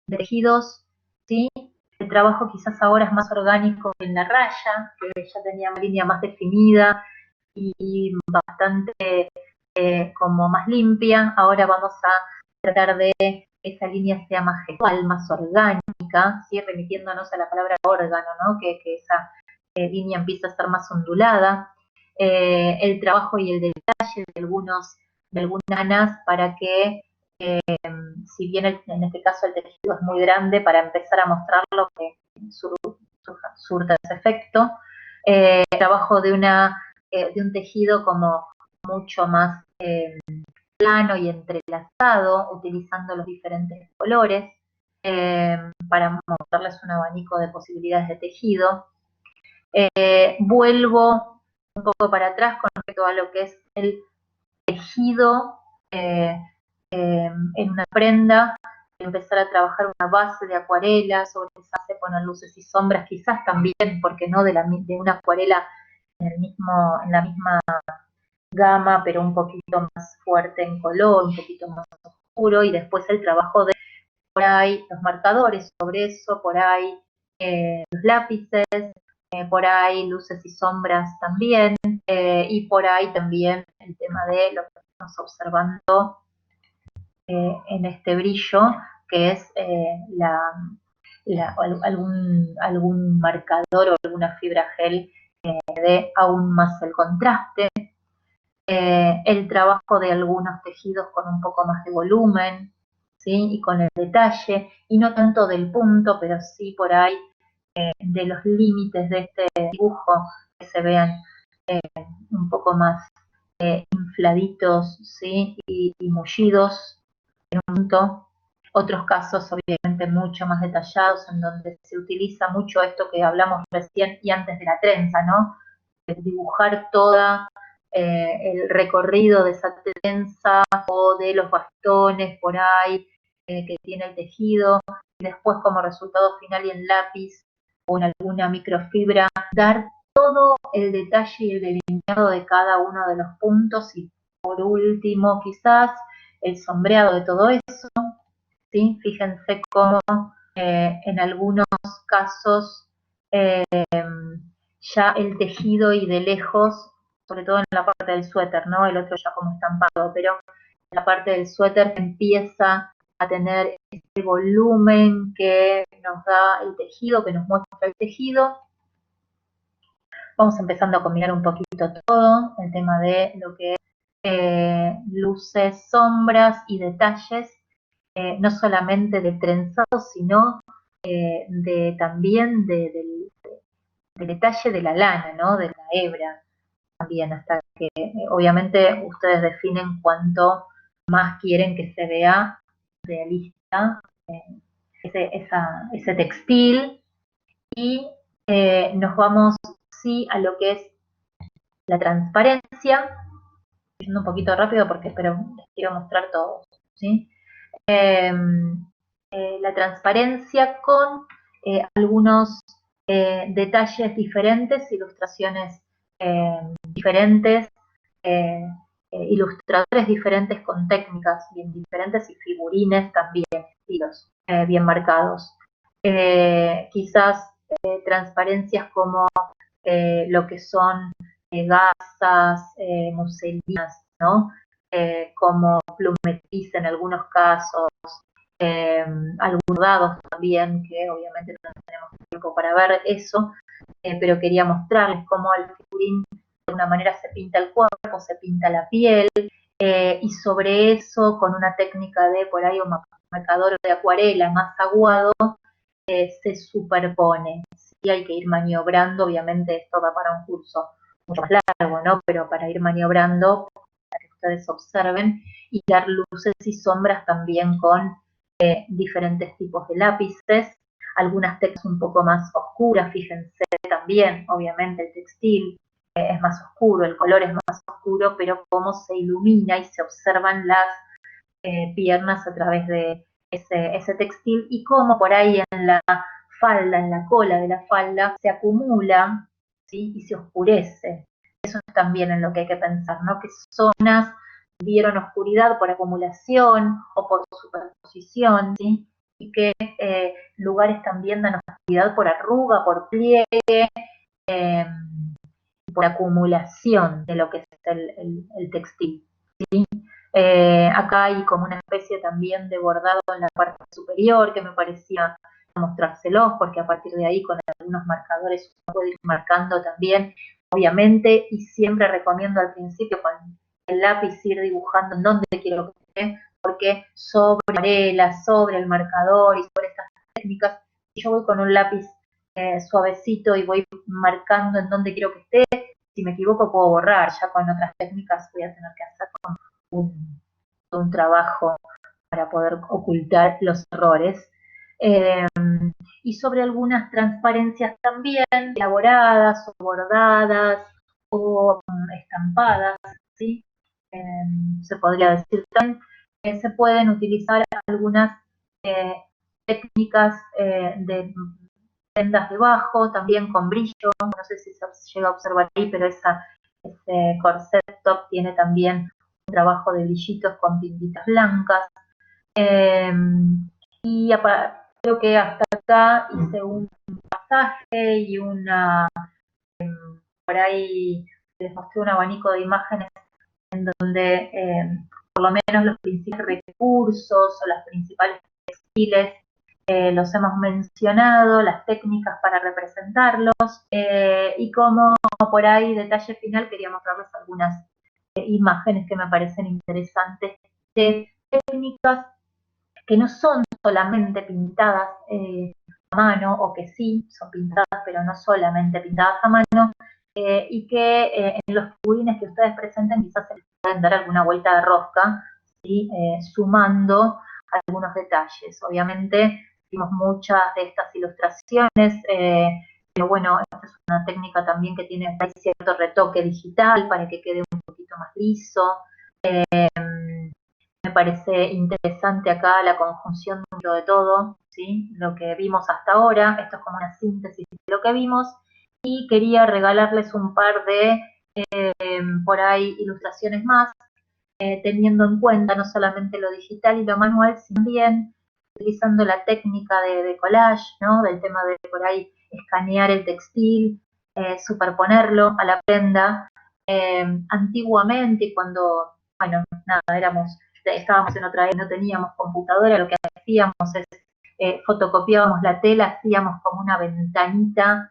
de tejidos, ¿sí? El trabajo quizás ahora es más orgánico en la raya, que ya tenía una línea más definida y bastante como más limpia. Ahora vamos a tratar de que esa línea sea más gestual, más orgánica, ¿sí? Remitiéndonos a la palabra órgano, ¿no? Que esa línea empieza a ser más ondulada. El trabajo y el detalle de algunas para que, si bien en este caso el tejido es muy grande, para empezar a mostrarlo que surta ese efecto. Trabajo de un tejido como mucho más plano y entrelazado, utilizando los diferentes colores para mostrarles un abanico de posibilidades de tejido. Vuelvo un poco para atrás con respecto a lo que es el tejido en una prenda, empezar a trabajar una base de acuarela, sobre esa base poner luces y sombras, quizás también, porque no de una acuarela en la misma gama, pero un poquito más fuerte en color, un poquito más oscuro, y después el trabajo de por ahí los marcadores sobre eso, por ahí los lápices, por ahí luces y sombras también, y por ahí también el tema de lo que estamos observando en este brillo, que es algún marcador o alguna fibra gel dé aún más el contraste. El trabajo de algunos tejidos con un poco más de volumen, ¿sí? Y con el detalle, y no tanto del punto, pero sí por ahí de los límites de este dibujo, que se vean un poco más infladitos, ¿sí? Y mullidos en un punto. Otros casos, obviamente, mucho más detallados, en donde se utiliza mucho esto que hablamos recién y antes de la trenza, ¿no? Dibujar toda el recorrido de esa trenza o de los bastones por ahí que tiene el tejido, y después como resultado final y en lápiz o en alguna microfibra, dar todo el detalle y el delineado de cada uno de los puntos, y por último quizás el sombreado de todo eso, ¿sí? Fíjense cómo en algunos casos eh, ya el tejido y de lejos, sobre todo en la parte del suéter, ¿no? El otro ya como estampado, pero en la parte del suéter empieza a tener este volumen que nos da el tejido, que nos muestra el tejido. Vamos empezando a combinar un poquito todo, el tema de lo que es luces, sombras y detalles, no solamente de trenzado, sino también del detalle de la lana, ¿no? De la hebra también, hasta que obviamente ustedes definen cuánto más quieren que se vea realista ese textil. Y nos vamos, sí, a lo que es la transparencia, yendo un poquito rápido pero les quiero mostrar todo, ¿sí? Eh, la transparencia con algunos detalles diferentes, ilustraciones diferentes, eh, ilustradores diferentes con técnicas bien diferentes y figurines también, estilos bien marcados. Quizás transparencias como lo que son gasas, muselinas, ¿no? Como plumetriz en algunos casos, algunos dados también, que obviamente no tenemos tiempo para ver eso, pero quería mostrarles cómo el figurín de alguna manera se pinta el cuerpo, se pinta la piel, y sobre eso, con una técnica de por ahí un marcador de acuarela más aguado, se superpone. Sí, hay que ir maniobrando, obviamente esto va para un curso mucho más largo, ¿no? Pero para ir maniobrando, para que ustedes observen, y dar luces y sombras también con diferentes tipos de lápices, algunas texturas un poco más oscuras, fíjense también, obviamente el textil es más oscuro, el color es más oscuro, pero cómo se ilumina y se observan las piernas a través de ese textil, y cómo por ahí en la falda, en la cola de la falda, se acumula, ¿sí? Y se oscurece. Eso es también en lo que hay que pensar, ¿no? Que zonas vieron oscuridad por acumulación o por superposición, ¿sí? Y que lugares también dan oscuridad por arruga, por pliegue, eh, por acumulación de lo que es el textil, ¿sí? Acá hay como una especie también de bordado en la parte superior que me parecía mostrárselos, porque a partir de ahí con algunos marcadores uno puede ir marcando también, obviamente, y siempre recomiendo al principio con el lápiz ir dibujando en dónde quiero que esté, porque sobre la acuarela, sobre el marcador y sobre estas técnicas, si yo voy con un lápiz suavecito y voy marcando en dónde quiero que esté, si me equivoco puedo borrar, ya con otras técnicas voy a tener que hacer un trabajo para poder ocultar los errores. Eh, y sobre algunas transparencias también, elaboradas o bordadas o estampadas, ¿sí? Se podría decir también que se pueden utilizar algunas técnicas de prendas debajo, también con brillo, no sé si se llega a observar ahí, pero ese corset top tiene también un trabajo de brillitos con pintitas blancas. Eh, y creo que hasta acá hice un pasaje y por ahí les mostré un abanico de imágenes en donde por lo menos los principales recursos o las principales textiles los hemos mencionado, las técnicas para representarlos, y como por ahí, detalle final, quería mostrarles algunas imágenes que me parecen interesantes de técnicas que no son solamente pintadas a mano, o que sí son pintadas, pero no solamente pintadas a mano, y que en los figurines que ustedes presenten quizás se les pueden dar alguna vuelta de rosca, ¿sí? Sumando algunos detalles. Obviamente vimos muchas de estas ilustraciones, pero bueno, esta es una técnica también que tiene cierto retoque digital para que quede un poquito más liso. Me parece interesante acá la conjunción de todo, ¿sí? Lo que vimos hasta ahora. Esto es como una síntesis de lo que vimos, y quería regalarles un par de por ahí ilustraciones más, teniendo en cuenta no solamente lo digital y lo manual, sino también utilizando la técnica de collage, ¿no? Del tema de por ahí escanear el textil, superponerlo a la prenda. Antiguamente, cuando, bueno, nada, estábamos en otra era, no teníamos computadora, lo que hacíamos es fotocopiábamos la tela, hacíamos como una ventanita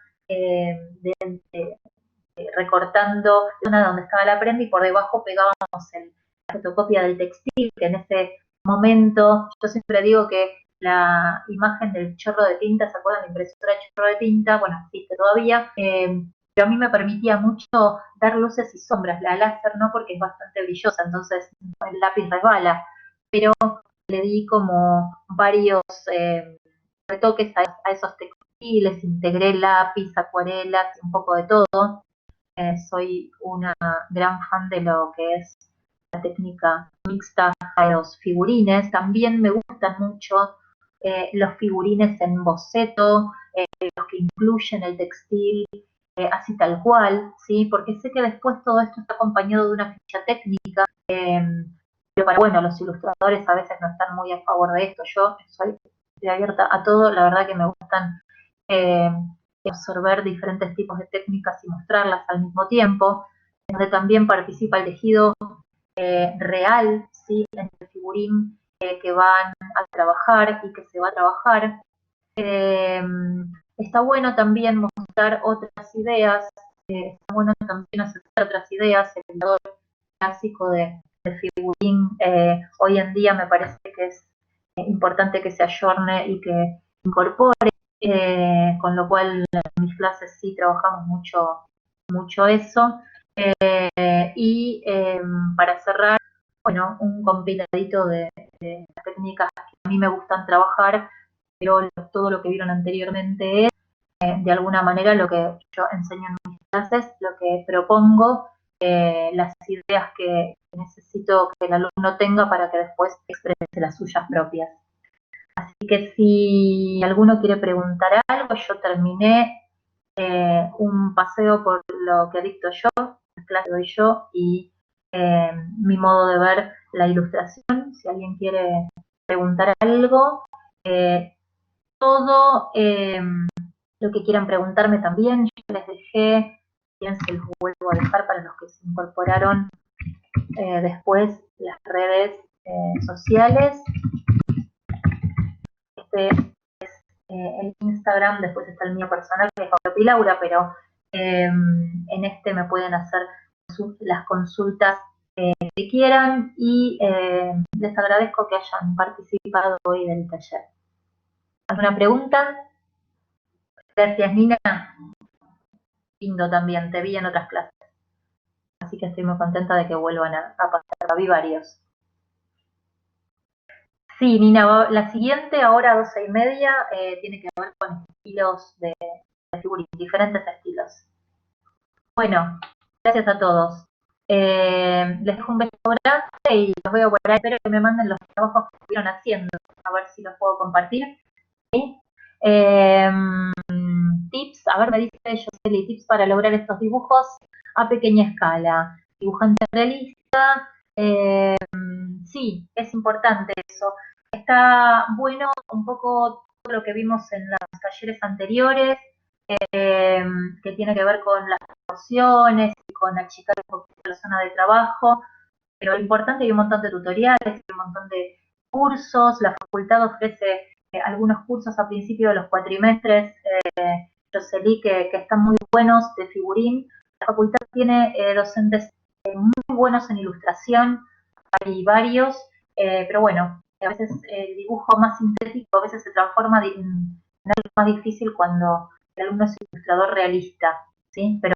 recortando la zona donde estaba la prenda, y por debajo pegábamos la fotocopia del textil, que en ese momento, yo siempre digo que la imagen del chorro de tinta, ¿se acuerdan? La impresora de chorro de tinta, bueno, existe todavía, pero a mí me permitía mucho dar luces y sombras. La láser no, porque es bastante brillosa, entonces el lápiz resbala, pero le di como varios retoques a esos textiles, integré lápiz, acuarelas, un poco de todo. Soy una gran fan de lo que es la técnica mixta a los figurines. También me gustan mucho los figurines en boceto, los que incluyen el textil así tal cual, ¿sí? Porque sé que después todo esto está acompañado de una ficha técnica, pero para, bueno, los ilustradores a veces no están muy a favor de esto. Yo estoy abierta a todo, la verdad que me gustan eh, absorber diferentes tipos de técnicas y mostrarlas al mismo tiempo, donde también participa el tejido real, ¿sí? En el figurín que van a trabajar y que se va a trabajar. Está bueno también mostrar otras ideas, está bueno también aceptar otras ideas. El creador clásico de figurín hoy en día me parece que es importante que se ayorne y que incorpore, con lo cual en mis clases sí trabajamos mucho eso. Y para cerrar, bueno, un compiladito de técnicas que a mí me gustan trabajar, pero todo lo que vieron anteriormente es, de alguna manera, lo que yo enseño en mis clases, lo que propongo, las ideas que necesito que el alumno tenga para que después exprese las suyas propias. Así que si alguno quiere preguntar algo, yo terminé un paseo por lo que dicto yo, la clase que doy yo, y mi modo de ver la ilustración. Si alguien quiere preguntar algo, todo lo que quieran preguntarme también, yo les dejé, bien se los vuelvo a dejar para los que se incorporaron después, las redes sociales. Este el Instagram, después está el mío personal, que es Pablo Pilaura, pero en este me pueden hacer las consultas que quieran, y les agradezco que hayan participado hoy del taller. ¿Alguna pregunta? Gracias, Nina. Lindo también, te vi en otras clases. Así que estoy muy contenta de que vuelvan a pasar. Vi varios. Sí, Nina, la siguiente, ahora a 12:30, tiene que ver con estilos de figurín, diferentes estilos. Bueno, gracias a todos. Les dejo un beso grande y los veo por ahí. Espero que me manden los trabajos que estuvieron haciendo, a ver si los puedo compartir. ¿Sí? Tips, a ver, me dice Joseli, tips para lograr estos dibujos a pequeña escala. Dibujante realista, sí, es importante eso. Está bueno un poco todo lo que vimos en los talleres anteriores, que tiene que ver con las proporciones y con achicar un poquito la zona de trabajo, pero lo importante, hay un montón de tutoriales, hay un montón de cursos, la facultad ofrece algunos cursos a principio de los cuatrimestres, Josely, que están muy buenos de figurín. La facultad tiene docentes muy buenos en ilustración, hay varios, pero bueno, a veces el dibujo más sintético a veces se transforma en algo más difícil cuando el alumno es ilustrador realista, ¿sí? Pero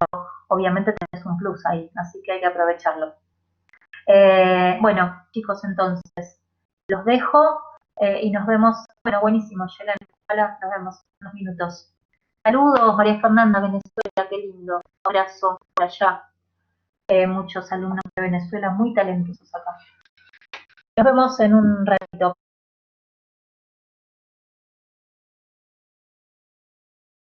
obviamente tenés un plus ahí, así que hay que aprovecharlo. Bueno, chicos, entonces, los dejo y nos vemos. Bueno, buenísimo, Yelena. Hola, nos vemos en unos minutos. Saludos, María Fernanda, Venezuela, qué lindo. Un abrazo por allá. Muchos alumnos de Venezuela muy talentosos acá. Nos vemos en un ratito.